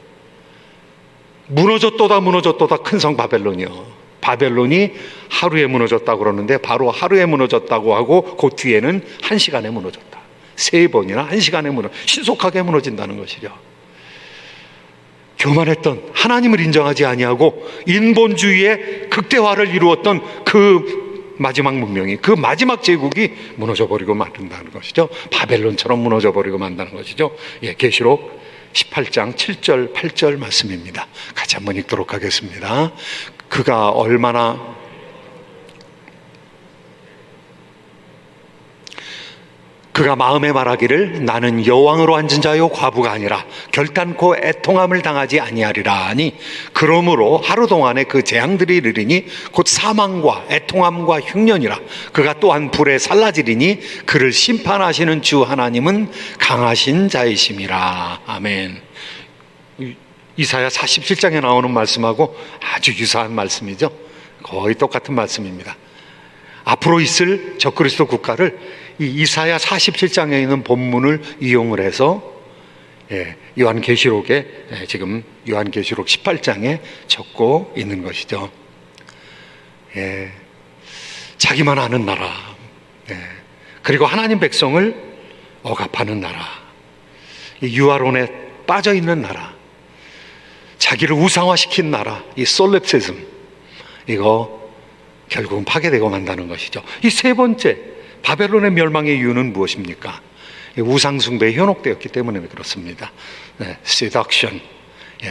무너졌도다 큰 성 바벨론이요. 바벨론이 하루에 무너졌다고 그러는데 바로 하루에 무너졌다고 하고 그 뒤에는 1시간에 무너졌다. 3번이나 1시간에 신속하게 무너진다는 것이죠. 교만했던, 하나님을 인정하지 아니하고 인본주의의 극대화를 이루었던 그 마지막 문명이, 그 마지막 제국이 무너져버리고 만든다는 것이죠. 바벨론처럼 무너져버리고 만다는 것이죠. 계시록 18장 7절 8절 말씀입니다. 같이 한번 읽도록 하겠습니다. 그가 그가 마음에 말하기를 나는 여왕으로 앉은 자요 과부가 아니라 결단코 애통함을 당하지 아니하리라 하니 그러므로 하루 동안에 그 재앙들이 이르리니 곧 사망과 애통함과 흉년이라. 그가 또한 불에 살라지리니 그를 심판하시는 주 하나님은 강하신 자이심이라. 아멘. 이사야 47장에 나오는 말씀하고 아주 유사한 말씀이죠. 거의 똑같은 말씀입니다. 앞으로 있을 적그리스도 국가를 이 이사야 47장에 있는 본문을 이용을 해서 요한계시록에 지금 요한계시록 18장에 적고 있는 것이죠. 자기만 아는 나라, 그리고 하나님 백성을 억압하는 나라, 이 유아론에 빠져 있는 나라, 자기를 우상화시킨 나라, 이 솔립시즘, 이거 결국은 파괴되고 만다는 것이죠. 이 세 번째, 바벨론의 멸망의 이유는 무엇입니까? 우상숭배에 현혹되었기 때문에 그렇습니다. seduction,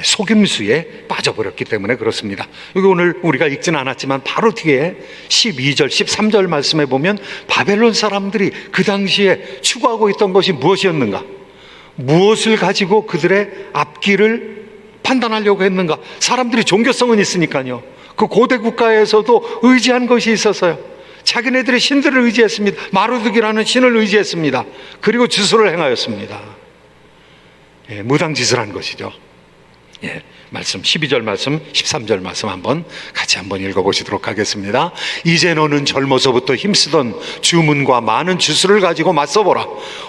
속임수에 빠져버렸기 때문에 그렇습니다. 여기 오늘 우리가 읽지는 않았지만 바로 뒤에 12절, 13절 말씀에 보면 바벨론 사람들이 그 당시에 추구하고 있던 것이 무엇이었는가? 무엇을 가지고 그들의 앞길을 판단하려고 했는가? 사람들이 종교성은 있으니까요. 그 고대 국가에서도 의지한 것이 있어서요. 자기네들의 신들을 의지했습니다. 마루드기라는 신을 의지했습니다. 그리고 주술을 행하였습니다. 무당짓을 한 것이죠. 말씀 12절 말씀 13절 말씀 같이 한번 읽어보시도록 하겠습니다. 이제 너는 젊어서부터 힘쓰던 주문과 많은 주술을 가지고 맞서보라.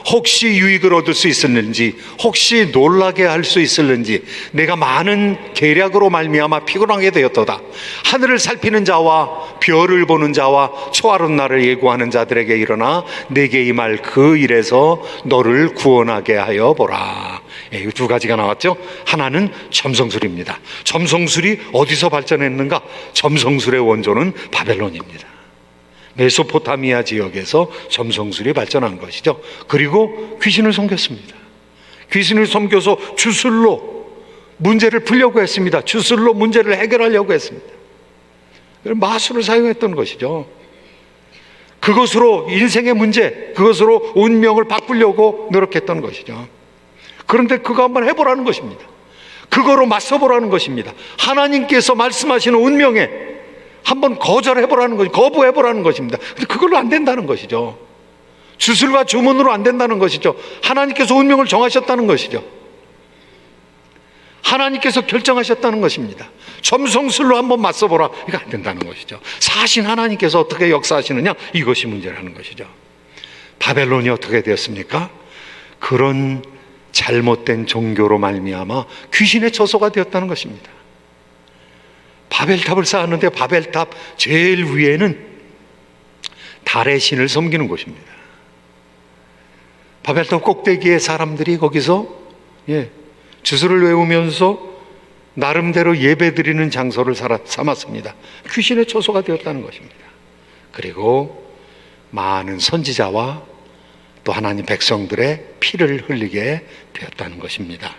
혹시 유익을 얻을 수 있을는지, 혹시 놀라게 할 수 있을는지. 내가 많은 계략으로 말미암아 피곤하게 되었도다. 하늘을 살피는 자와 별을 보는 자와 초하룻 날을 예고하는 자들에게 일어나 내게 임할 그 일에서 너를 구원하게 하여 보라. 이 두 가지가 나왔죠. 하나는 점성술입니다. 점성술이 어디서 발전했는가? 점성술의 원조는 바벨론입니다. 메소포타미아 지역에서 점성술이 발전한 것이죠. 그리고 귀신을 섬겼습니다. 귀신을 섬겨서 주술로 문제를 풀려고 했습니다. 주술로 문제를 해결하려고 했습니다. 마술을 사용했던 것이죠. 그것으로 인생의 문제, 그것으로 운명을 바꾸려고 노력했던 것이죠. 그런데 그거 한번 해보라는 것입니다. 그거로 맞서보라는 것입니다. 하나님께서 말씀하시는 운명에 한번 거절해보라는 것이, 거부해보라는 것입니다. 근데 그걸로 안 된다는 것이죠. 주술과 주문으로 안 된다는 것이죠. 하나님께서 운명을 정하셨다는 것이죠. 하나님께서 결정하셨다는 것입니다. 점성술로 한번 맞서보라. 이거 안 된다는 것이죠. 사신 하나님께서 어떻게 역사하시느냐? 이것이 문제라는 것이죠. 바벨론이 어떻게 되었습니까? 그런 잘못된 종교로 말미암아 귀신의 처소가 되었다는 것입니다. 바벨탑을 쌓았는데 바벨탑 제일 위에는 달의 신을 섬기는 곳입니다. 바벨탑 꼭대기에 사람들이 거기서 주술을 외우면서 나름대로 예배드리는 장소를 삼았습니다. 귀신의 처소가 되었다는 것입니다. 그리고 많은 선지자와 또 하나님 백성들의 피를 흘리게 되었다는 것입니다.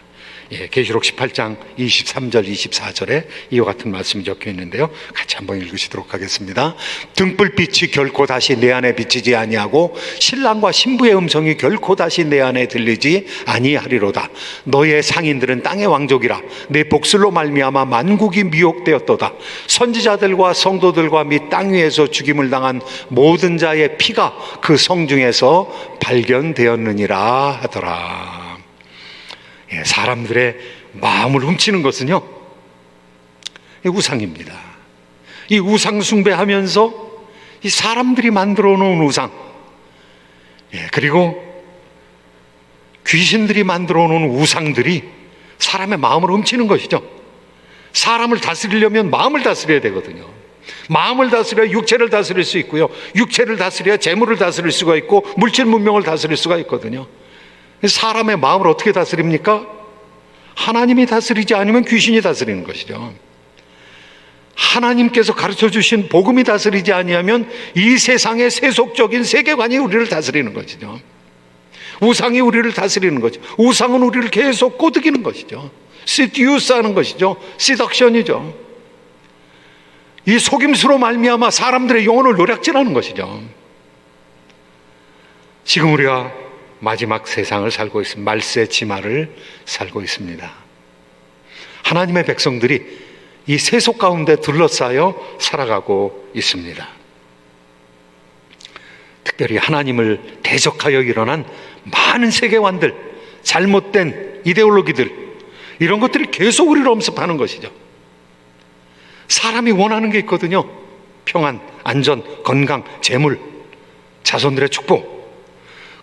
계시록 18장 23절 24절에 이와 같은 말씀이 적혀 있는데요. 같이 한번 읽으시도록 하겠습니다. 등불빛이 결코 다시 내 안에 비치지 아니하고 신랑과 신부의 음성이 결코 다시 내 안에 들리지 아니하리로다. 너의 상인들은 땅의 왕족이라. 내 복술로 말미암아 만국이 미혹되었도다. 선지자들과 성도들과 및 땅 위에서 죽임을 당한 모든 자의 피가 그 성 중에서 발견되었느니라 하더라. 사람들의 마음을 훔치는 것은요, 우상입니다. 이 우상 숭배하면서 이 사람들이 만들어 놓은 우상, 그리고 귀신들이 만들어 놓은 우상들이 사람의 마음을 훔치는 것이죠. 사람을 다스리려면 마음을 다스려야 되거든요. 마음을 다스려야 육체를 다스릴 수 있고요, 육체를 다스려야 재물을 다스릴 수가 있고 물질 문명을 다스릴 수가 있거든요. 사람의 마음을 어떻게 다스립니까? 하나님이 다스리지 않으면 귀신이 다스리는 것이죠. 하나님께서 가르쳐 주신 복음이 다스리지 아니하면 이 세상의 세속적인 세계관이 우리를 다스리는 것이죠. 우상이 우리를 다스리는 거죠. 우상은 우리를 계속 꼬드기는 것이죠. 시듀스 하는 것이죠. 시덕션이죠. 이 속임수로 말미암아 사람들의 영혼을 노략질하는 것이죠. 지금 우리가 마지막 세상을 살고 있습니다. 말세 지마를 살고 있습니다. 하나님의 백성들이 이 세속 가운데 둘러싸여 살아가고 있습니다. 특별히 하나님을 대적하여 일어난 많은 세계관들, 잘못된 이데올로기들, 이런 것들이 계속 우리를 엄습하는 것이죠. 사람이 원하는 게 있거든요. 평안, 안전, 건강, 재물, 자손들의 축복.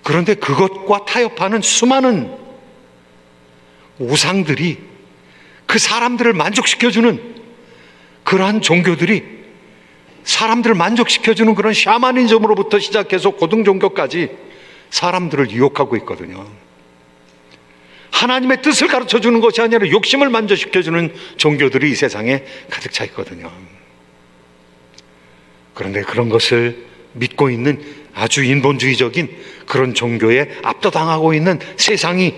그런데 그것과 타협하는 수많은 우상들이, 그 사람들을 만족시켜주는 그러한 종교들이, 사람들을 만족시켜주는 그런 샤머니즘으로부터 시작해서 고등 종교까지 사람들을 유혹하고 있거든요. 하나님의 뜻을 가르쳐주는 것이 아니라 욕심을 만족시켜주는 종교들이 이 세상에 가득 차 있거든요. 그런데 그런 것을 믿고 있는 아주 인본주의적인 그런 종교에 압도당하고 있는 세상이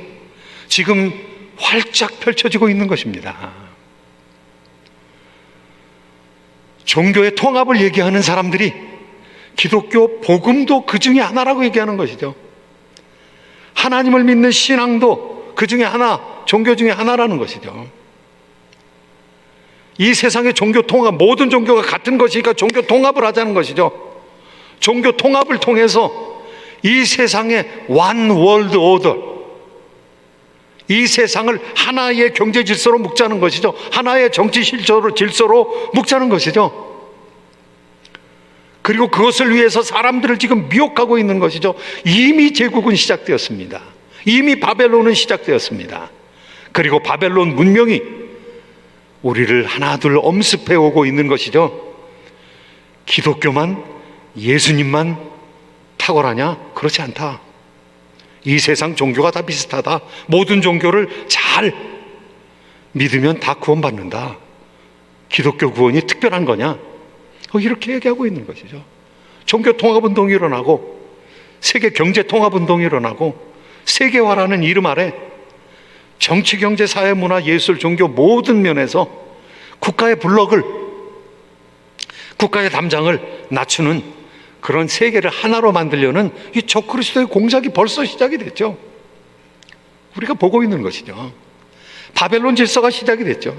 지금 활짝 펼쳐지고 있는 것입니다. 종교의 통합을 얘기하는 사람들이 기독교 복음도 그 중에 하나라고 얘기하는 것이죠. 하나님을 믿는 신앙도 그 중에 하나, 종교 중에 하나라는 것이죠. 이 세상의 종교 통합, 모든 종교가 같은 것이니까 종교 통합을 하자는 것이죠. 종교 통합을 통해서 이 세상의 one world order, 이 세상을 하나의 경제 질서로 묶자는 것이죠. 하나의 정치 질서로 묶자는 것이죠. 그리고 그것을 위해서 사람들을 지금 미혹하고 있는 것이죠. 이미 제국은 시작되었습니다. 이미 바벨론은 시작되었습니다. 그리고 바벨론 문명이 우리를 하나둘 엄습해 오고 있는 것이죠. 기독교만, 예수님만 탁월하냐? 그렇지 않다. 이 세상 종교가 다 비슷하다. 모든 종교를 잘 믿으면 다 구원받는다. 기독교 구원이 특별한 거냐? 이렇게 얘기하고 있는 것이죠. 종교 통합운동이 일어나고, 세계 경제 통합운동이 일어나고, 세계화라는 이름 아래 정치, 경제, 사회, 문화, 예술, 종교 모든 면에서 국가의 블록을, 국가의 담장을 낮추는 그런 세계를 하나로 만들려는 이 적그리스도의 공작이 벌써 시작이 됐죠. 우리가 보고 있는 것이죠. 바벨론 질서가 시작이 됐죠.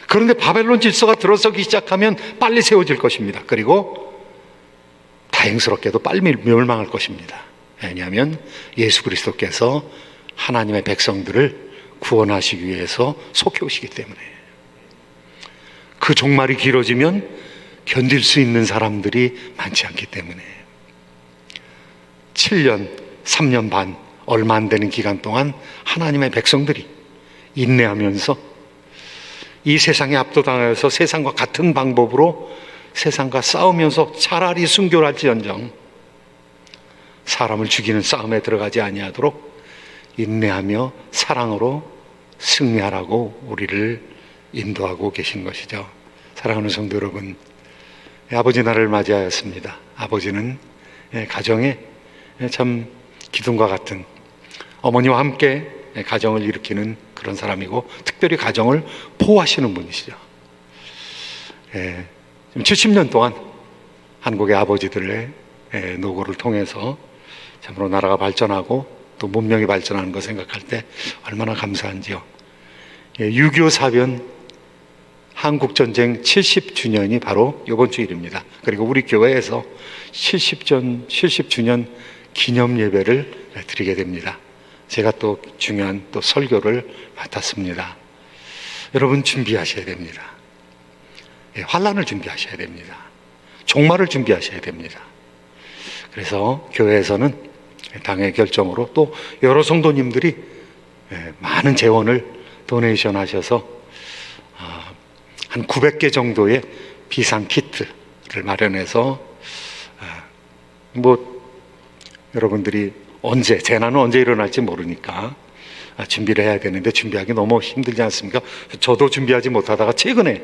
그런데 바벨론 질서가 들어서기 시작하면 빨리 세워질 것입니다. 그리고 다행스럽게도 빨리 멸망할 것입니다. 왜냐하면 예수 그리스도께서 하나님의 백성들을 구원하시기 위해서 속해 오시기 때문에. 그 종말이 길어지면 견딜 수 있는 사람들이 많지 않기 때문에 7년, 3년 반, 얼마 안 되는 기간 동안 하나님의 백성들이 인내하면서 이 세상에 압도당하여서 세상과 같은 방법으로 세상과 싸우면서 차라리 순교할지언정 사람을 죽이는 싸움에 들어가지 아니하도록 인내하며 사랑으로 승리하라고 우리를 인도하고 계신 것이죠. 사랑하는 성도 여러분, 아버지 날을 맞이하였습니다. 아버지는 가정에 참 기둥과 같은, 어머니와 함께 가정을 일으키는 그런 사람이고 특별히 가정을 보호하시는 분이시죠. 지금 70년 동안 한국의 아버지들의 노고를 통해서 참으로 나라가 발전하고 또 문명이 발전하는 거 생각할 때 얼마나 감사한지요. 6.25 사변 한국전쟁 70주년이 바로 이번 주일입니다. 그리고 우리 교회에서 70주년 기념 예배를 드리게 됩니다. 제가 또 중요한 또 설교를 맡았습니다. 여러분 준비하셔야 됩니다. 환란을 준비하셔야 됩니다. 종말을 준비하셔야 됩니다. 그래서 교회에서는 당의 결정으로 또 여러 성도님들이 많은 재원을 도네이션 하셔서 한 900개 정도의 비상 키트를 마련해서 여러분들이 재난은 언제 일어날지 모르니까 준비를 해야 되는데 준비하기 너무 힘들지 않습니까? 저도 준비하지 못하다가 최근에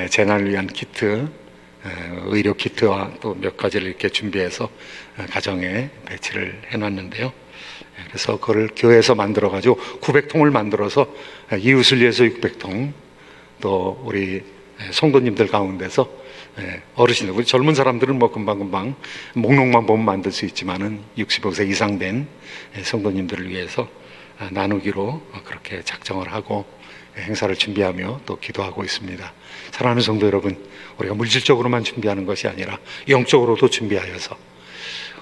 재난을 위한 키트, 의료 키트와 또 몇 가지를 이렇게 준비해서 가정에 배치를 해놨는데요. 그래서 그걸 교회에서 만들어가지고 900통을 만들어서 이웃을 위해서 600통, 또 우리 성도님들 가운데서 어르신들, 우리 젊은 사람들은 뭐 금방금방 목록만 보면 만들 수 있지만은 65세 이상 된 성도님들을 위해서 나누기로 그렇게 작정을 하고 행사를 준비하며 또 기도하고 있습니다. 사랑하는 성도 여러분, 우리가 물질적으로만 준비하는 것이 아니라 영적으로도 준비하여서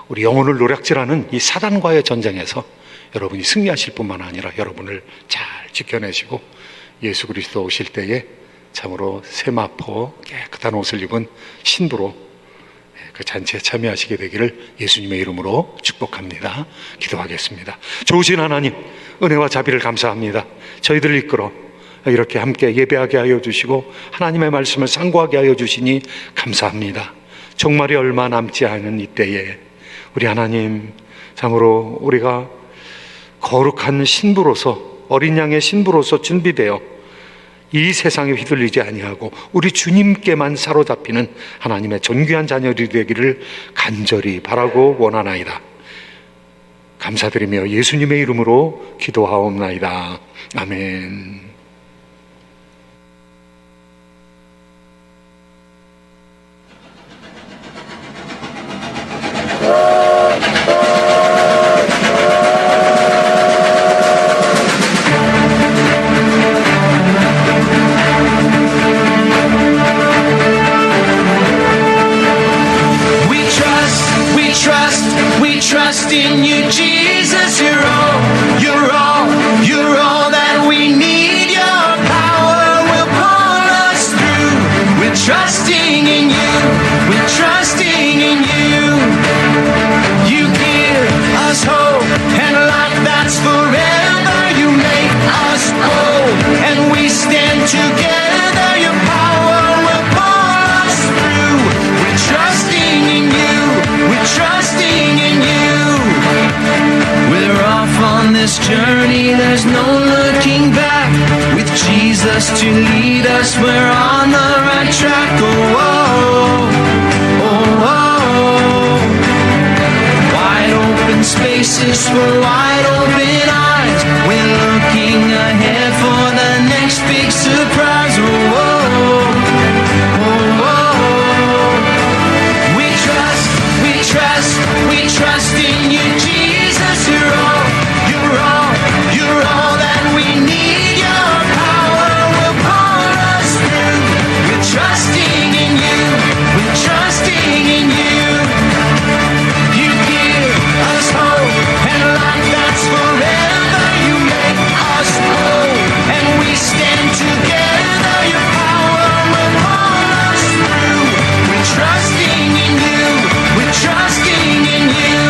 우리 영혼을 노략질하는 이 사단과의 전쟁에서 여러분이 승리하실 뿐만 아니라 여러분을 잘 지켜내시고 예수 그리스도 오실 때에 참으로 세마포 깨끗한 옷을 입은 신부로 그 잔치에 참여하시게 되기를 예수님의 이름으로 축복합니다. 기도하겠습니다. 좋으신 하나님, 은혜와 자비를 감사합니다. 저희들을 이끌어 이렇게 함께 예배하게 하여 주시고 하나님의 말씀을 상고하게 하여 주시니 감사합니다. 종말이 얼마 남지 않은 이때에 우리 하나님, 참으로 우리가 거룩한 신부로서, 어린 양의 신부로서 준비되어 이 세상에 휘둘리지 아니하고 우리 주님께만 사로잡히는 하나님의 존귀한 자녀들이 되기를 간절히 바라고 원하나이다. 감사드리며 예수님의 이름으로 기도하옵나이다. 아멘. We trust in you, Jesus. You're all that we need. Your power will pull us through. We're trusting in you. We're trusting in you. You give us hope and life that's forever. You make us whole and we stand together. Your power will pull us through. We're trusting in you. We're trusting in you. We're off on this journey, there's no looking back. With Jesus to lead us, we're on the right track. Oh, oh, oh, oh. Wide open spaces for wide open eyes. We're looking ahead for the next big surprise. Oh, oh, oh, oh. We trust in you, Jesus. You're all that we need. Your power will pull us through. We're trusting in you. We're trusting in you. You give us hope and life that's forever. You make us whole and we stand together. Your power will pull us through. We're trusting in you. We're trusting in you.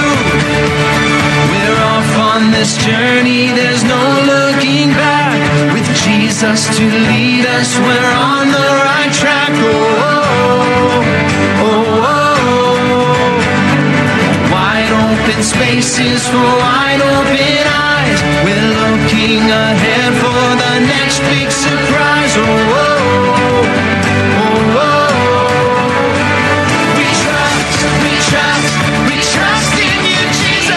We're off on this journey, there's no looking back. With Jesus to lead us, we're on the right track. Oh, oh, oh, oh. Wide open spaces for wide open eyes. We're looking ahead for the next big surprise. Oh, oh, oh, oh. We trust in you, Jesus.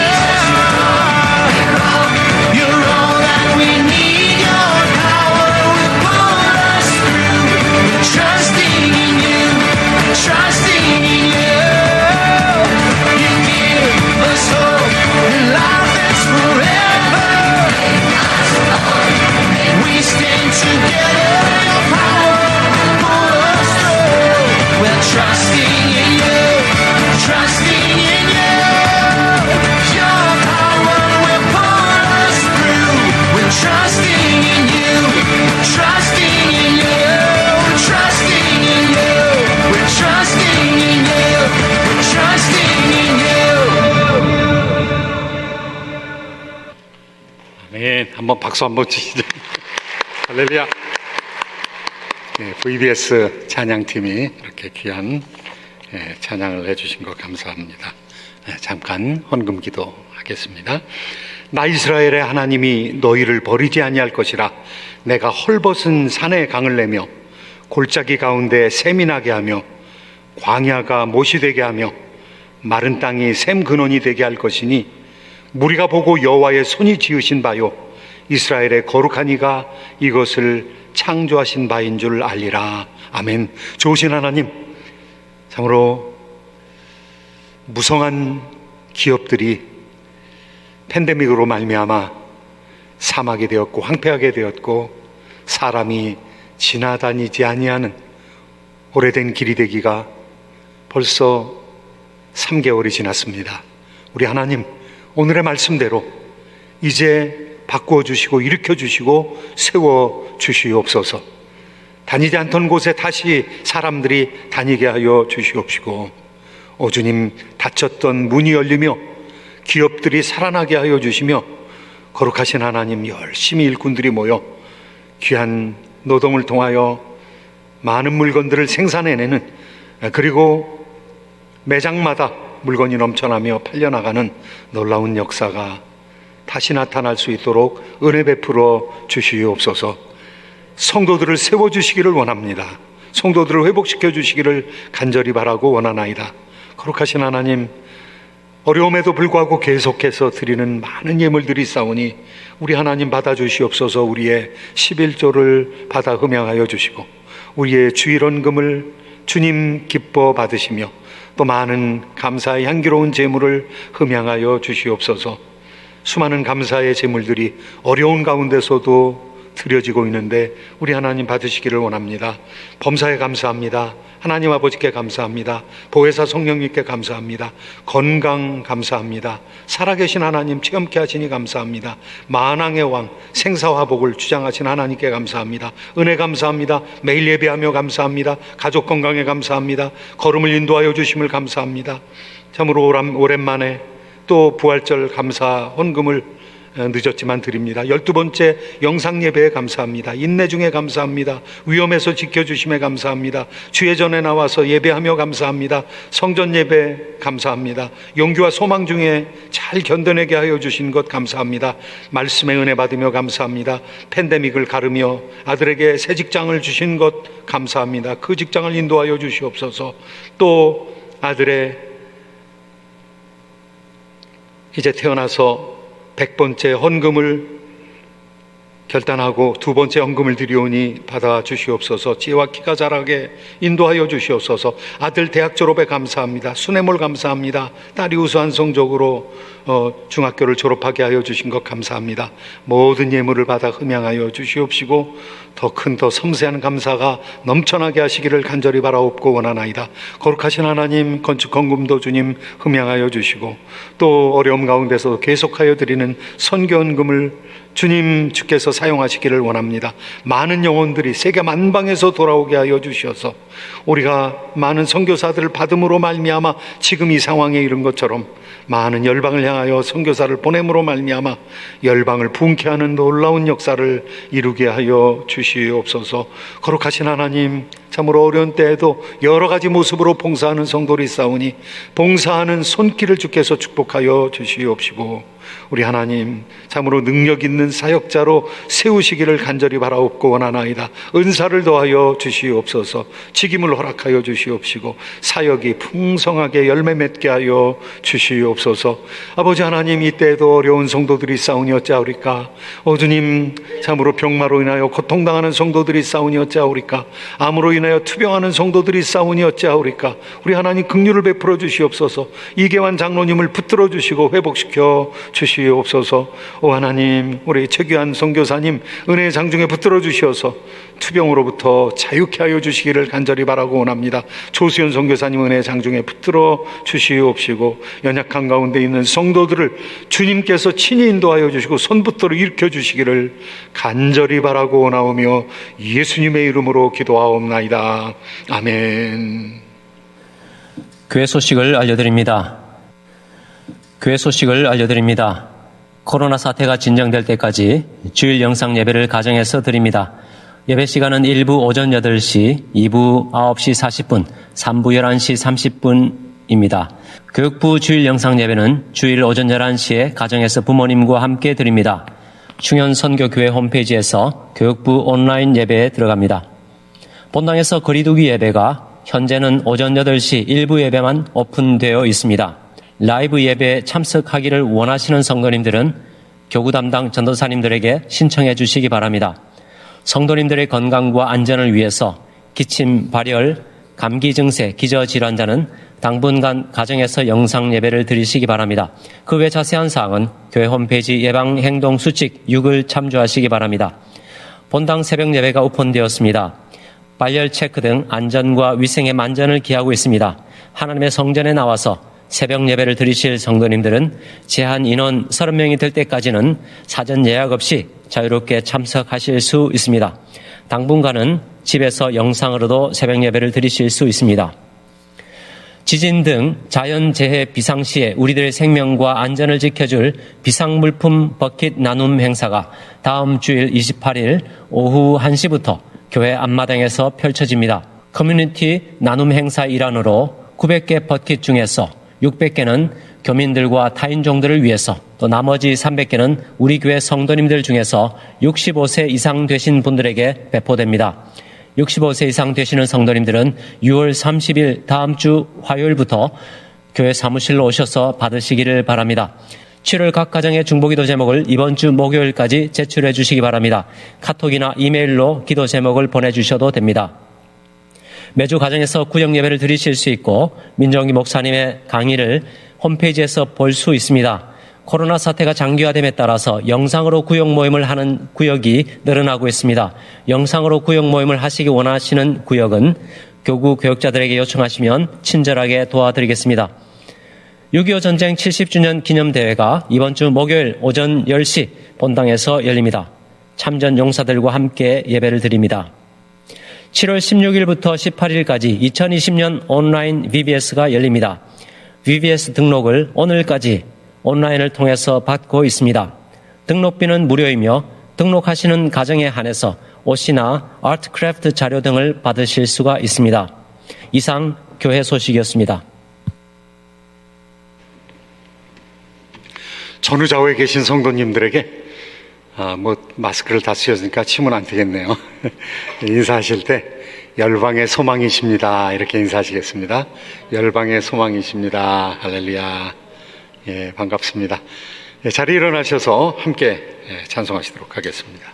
You're all that we need. Your power will pull us through. We're trusting in you. We're trusting in you. You give us hope and life that's forever. We stand together. Your power will pull us through. We're trusting in you. Trusting in you. Your power will pull us through. We're trusting in you. Trusting in you. Trusting in you. We're trusting in you. We're trusting in you. 아멘. 한번 박수 한번 주시죠. 할렐루야. 네, VBS 찬양팀이 이렇게 귀한 찬양을 해주신 것 감사합니다. 잠깐 헌금 기도하겠습니다. 나 이스라엘의 하나님이 너희를 버리지 아니할 것이라. 내가 헐벗은 산에 강을 내며 골짜기 가운데 샘이 나게 하며 광야가 못이 되게 하며 마른 땅이 샘 근원이 되게 할 것이니 무리가 보고 여호와의 손이 지으신 바요 이스라엘의 거룩한 이가 이것을 창조하신 바인 줄 알리라. 아멘. 좋으신 하나님, 참으로 무성한 기업들이 팬데믹으로 말미암아 사망하게 되었고 황폐하게 되었고 사람이 지나다니지 아니하는 오래된 길이 되기가 벌써 3개월이 지났습니다. 우리 하나님, 오늘의 말씀대로 이제 바꾸어 주시고 일으켜 주시고 세워 주시옵소서. 다니지 않던 곳에 다시 사람들이 다니게 하여 주시옵시고, 오 주님, 닫혔던 문이 열리며 기업들이 살아나게 하여 주시며, 거룩하신 하나님, 열심히 일꾼들이 모여 귀한 노동을 통하여 많은 물건들을 생산해내는, 그리고 매장마다 물건이 넘쳐나며 팔려나가는 놀라운 역사가 다시 나타날 수 있도록 은혜 베풀어 주시옵소서. 성도들을 세워주시기를 원합니다. 성도들을 회복시켜 주시기를 간절히 바라고 원하나이다. 거룩하신 하나님, 어려움에도 불구하고 계속해서 드리는 많은 예물들이 있사오니 우리 하나님 받아주시옵소서. 우리의 11조를 받아 흠양하여 주시고 우리의 주일원금을 주님 기뻐 받으시며 또 많은 감사의 향기로운 제물을 흠양하여 주시옵소서. 수많은 감사의 제물들이 어려운 가운데서도 드려지고 있는데 우리 하나님 받으시기를 원합니다. 범사에 감사합니다. 하나님 아버지께 감사합니다. 보혜사 성령님께 감사합니다. 건강 감사합니다. 살아계신 하나님 체험케 하시니 감사합니다. 만왕의 왕 생사화복을 주장하신 하나님께 감사합니다. 은혜 감사합니다. 매일 예배하며 감사합니다. 가족 건강에 감사합니다. 걸음을 인도하여 주심을 감사합니다. 참으로 오랜만에 또 부활절 감사 헌금을 늦었지만 드립니다. 12번째 영상 예배에 감사합니다. 인내 중에 감사합니다. 위험에서 지켜주심에 감사합니다. 주의 전에 나와서 예배하며 감사합니다. 성전 예배 감사합니다. 용기와 소망 중에 잘 견뎌내게 하여 주신 것 감사합니다. 말씀의 은혜 받으며 감사합니다. 팬데믹을 가르며 아들에게 새 직장을 주신 것 감사합니다. 그 직장을 인도하여 주시옵소서. 또 아들의 이제 태어나서 100번째 헌금을 결단하고 2번째 헌금을 드리오니 받아 주시옵소서. 지혜와 키가 자라게 인도하여 주시옵소서. 아들 대학 졸업에 감사합니다. 수뇌물 감사합니다. 딸이 우수한 성적으로 중학교를 졸업하게 하여 주신 것 감사합니다. 모든 예물을 받아 흠양하여 주시옵시고 더 큰 더 섬세한 감사가 넘쳐나게 하시기를 간절히 바라옵고 원하나이다. 거룩하신 하나님, 건축 헌금도 주님 흠양하여 주시고 또 어려움 가운데서 계속하여 드리는 선교헌금을 주님 주께서 사용하시기를 원합니다. 많은 영혼들이 세계 만방에서 돌아오게 하여 주셔서 우리가 많은 선교사들을 받음으로 말미암아 지금 이 상황에 이른 것처럼 많은 열방을 향하여 선교사를 보냄으로 말미암아 열방을 부흥케 하는 놀라운 역사를 이루게 하여 주시옵소서. 거룩하신 하나님, 참으로 어려운 때에도 여러 가지 모습으로 봉사하는 성도들이 있사오니 봉사하는 손길을 주께서 축복하여 주시옵시고 우리 하나님, 참으로 능력 있는 사역자로 세우시기를 간절히 바라옵고 원하나이다. 은사를 더하여 주시옵소서. 직임을 허락하여 주시옵시고 사역이 풍성하게 열매 맺게 하여 주시옵소서. 아버지 하나님, 이때에도 어려운 성도들이 싸우니 어찌하오리까. 주님, 참으로 병마로 인하여 고통당하는 성도들이 싸우니 어찌하오리까. 암으로 인하여 투병하는 성도들이 싸우니 어찌하오리까. 우리 하나님 긍휼을 베풀어 주시옵소서. 이계환 장로님을 붙들어 주시고 회복시켜 주시옵소서. 오 하나님, 우리 최귀한 선교사님 은혜의 장중에 붙들어 주시어서 투병으로부터 자유케 하여 주시기를 간절히 바라고 원합니다. 조수연 선교사님 은혜의 장중에 붙들어 주시옵시고 연약한 가운데 있는 성도들을 주님께서 친히 인도하여 주시고 손붙들어 일으켜 주시기를 간절히 바라고 원하오며 예수님의 이름으로 기도하옵나이다. 아멘. 교회 소식을 알려드립니다. 교회 소식을 알려드립니다. 코로나 사태가 진정될 때까지 주일 영상 예배를 가정에서 드립니다. 예배 시간은 1부 오전 8시, 2부 9시 40분, 3부 11시 30분입니다. 교육부 주일 영상 예배는 주일 오전 11시에 가정에서 부모님과 함께 드립니다. 충현선교교회 홈페이지에서 교육부 온라인 예배에 들어갑니다. 본당에서 거리두기 예배가 현재는 오전 8시 1부 예배만 오픈되어 있습니다. 라이브 예배에 참석하기를 원하시는 성도님들은 교구 담당 전도사님들에게 신청해 주시기 바랍니다. 성도님들의 건강과 안전을 위해서 기침, 발열, 감기 증세, 기저질환자는 당분간 가정에서 영상 예배를 드리시기 바랍니다. 그 외 자세한 사항은 교회 홈페이지 예방행동수칙 6을 참조하시기 바랍니다. 본당 새벽 예배가 오픈되었습니다. 발열 체크 등 안전과 위생의 만전을 기하고 있습니다. 하나님의 성전에 나와서 새벽 예배를 드리실 성도님들은 제한 인원 30명이 될 때까지는 사전 예약 없이 자유롭게 참석하실 수 있습니다. 당분간은 집에서 영상으로도 새벽 예배를 드리실 수 있습니다. 지진 등 자연재해 비상시에 우리들의 생명과 안전을 지켜줄 비상물품 버킷 나눔 행사가 다음 주일 28일 오후 1시부터 교회 앞마당에서 펼쳐집니다. 커뮤니티 나눔 행사 일환으로 900개 버킷 중에서 600개는 교민들과 타인종들을 위해서, 또 나머지 300개는 우리 교회 성도님들 중에서 65세 이상 되신 분들에게 배포됩니다. 65세 이상 되시는 성도님들은 6월 30일 다음 주 화요일부터 교회 사무실로 오셔서 받으시기를 바랍니다. 7월 각 가정의 중보기도 제목을 이번 주 목요일까지 제출해 주시기 바랍니다. 카톡이나 이메일로 기도 제목을 보내주셔도 됩니다. 매주 가정에서 구역 예배를 드리실 수 있고 민정기 목사님의 강의를 홈페이지에서 볼 수 있습니다. 코로나 사태가 장기화됨에 따라서 영상으로 구역 모임을 하는 구역이 늘어나고 있습니다. 영상으로 구역 모임을 하시기 원하시는 구역은 교구 교역자들에게 요청하시면 친절하게 도와드리겠습니다. 6.25 전쟁 70주년 기념대회가 이번 주 목요일 오전 10시 본당에서 열립니다. 참전 용사들과 함께 예배를 드립니다. 7월 16일부터 18일까지 2020년 온라인 VBS가 열립니다. VBS 등록을 오늘까지 온라인을 통해서 받고 있습니다. 등록비는 무료이며 등록하시는 가정에 한해서 옷이나 아트크래프트 자료 등을 받으실 수가 있습니다. 이상 교회 소식이었습니다. 전후좌우에 계신 성도님들에게 마스크를 다 쓰셨으니까 치면 안 되겠네요. 인사하실 때 열방의 소망이십니다 이렇게 인사하시겠습니다. 열방의 소망이십니다. 할렐루야. 예, 반갑습니다. 예, 자리 일어나셔서 함께 찬송하시도록 하겠습니다.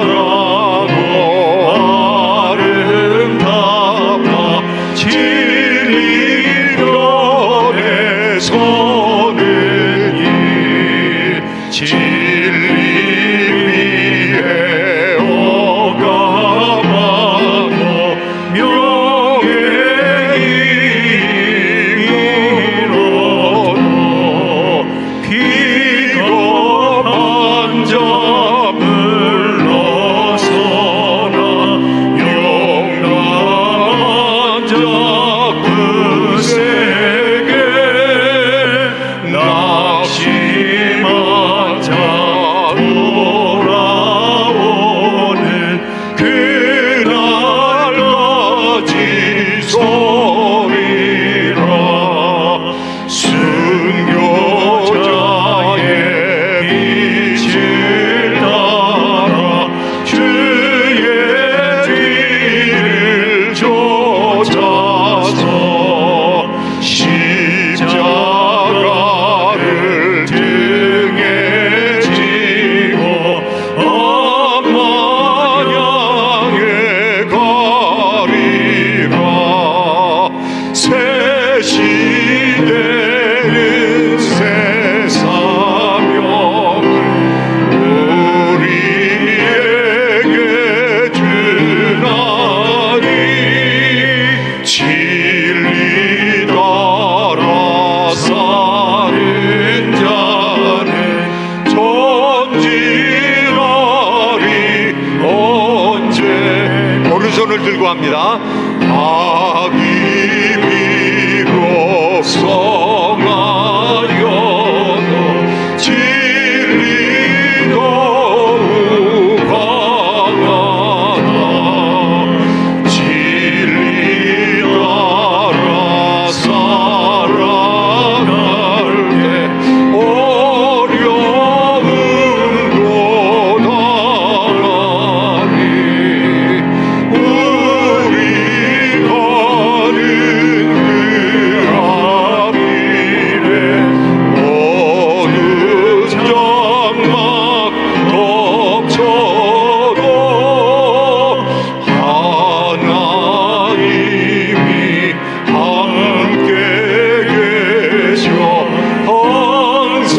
고사하고 아름다운 들고 합니다. 악이 비록 성하여도 진리 더욱 강하다. 진리 따라 살아갈 때 어려움도 당하니 우리 가는 그 앞길에 어느 장막 덮쳐도 하나님이 함께 계셔 항상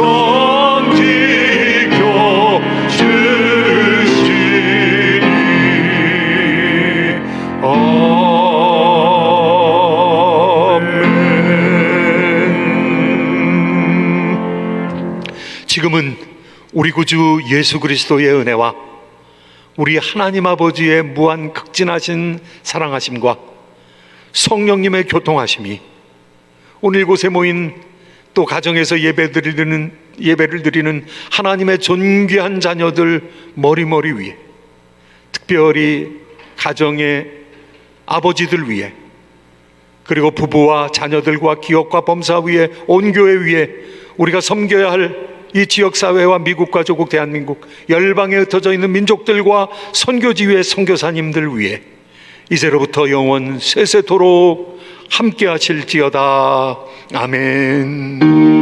지켜주시니 아멘. 지금은 우리 구주 예수 그리스도의 은혜와 우리 하나님 아버지의 무한 극진하신 사랑하심과 성령님의 교통하심이 오늘 이곳에 모인 또 가정에서 예배를 드리는 하나님의 존귀한 자녀들 머리머리 위에, 특별히 가정의 아버지들 위에, 그리고 부부와 자녀들과 기업과 범사 위에, 온 교회 위에, 우리가 섬겨야 할 이 지역사회와 미국과 조국 대한민국, 열방에 흩어져 있는 민족들과 선교지 위에 선교사님들 위에 이제로부터 영원 세세토록 함께 하실지어다. 아멘.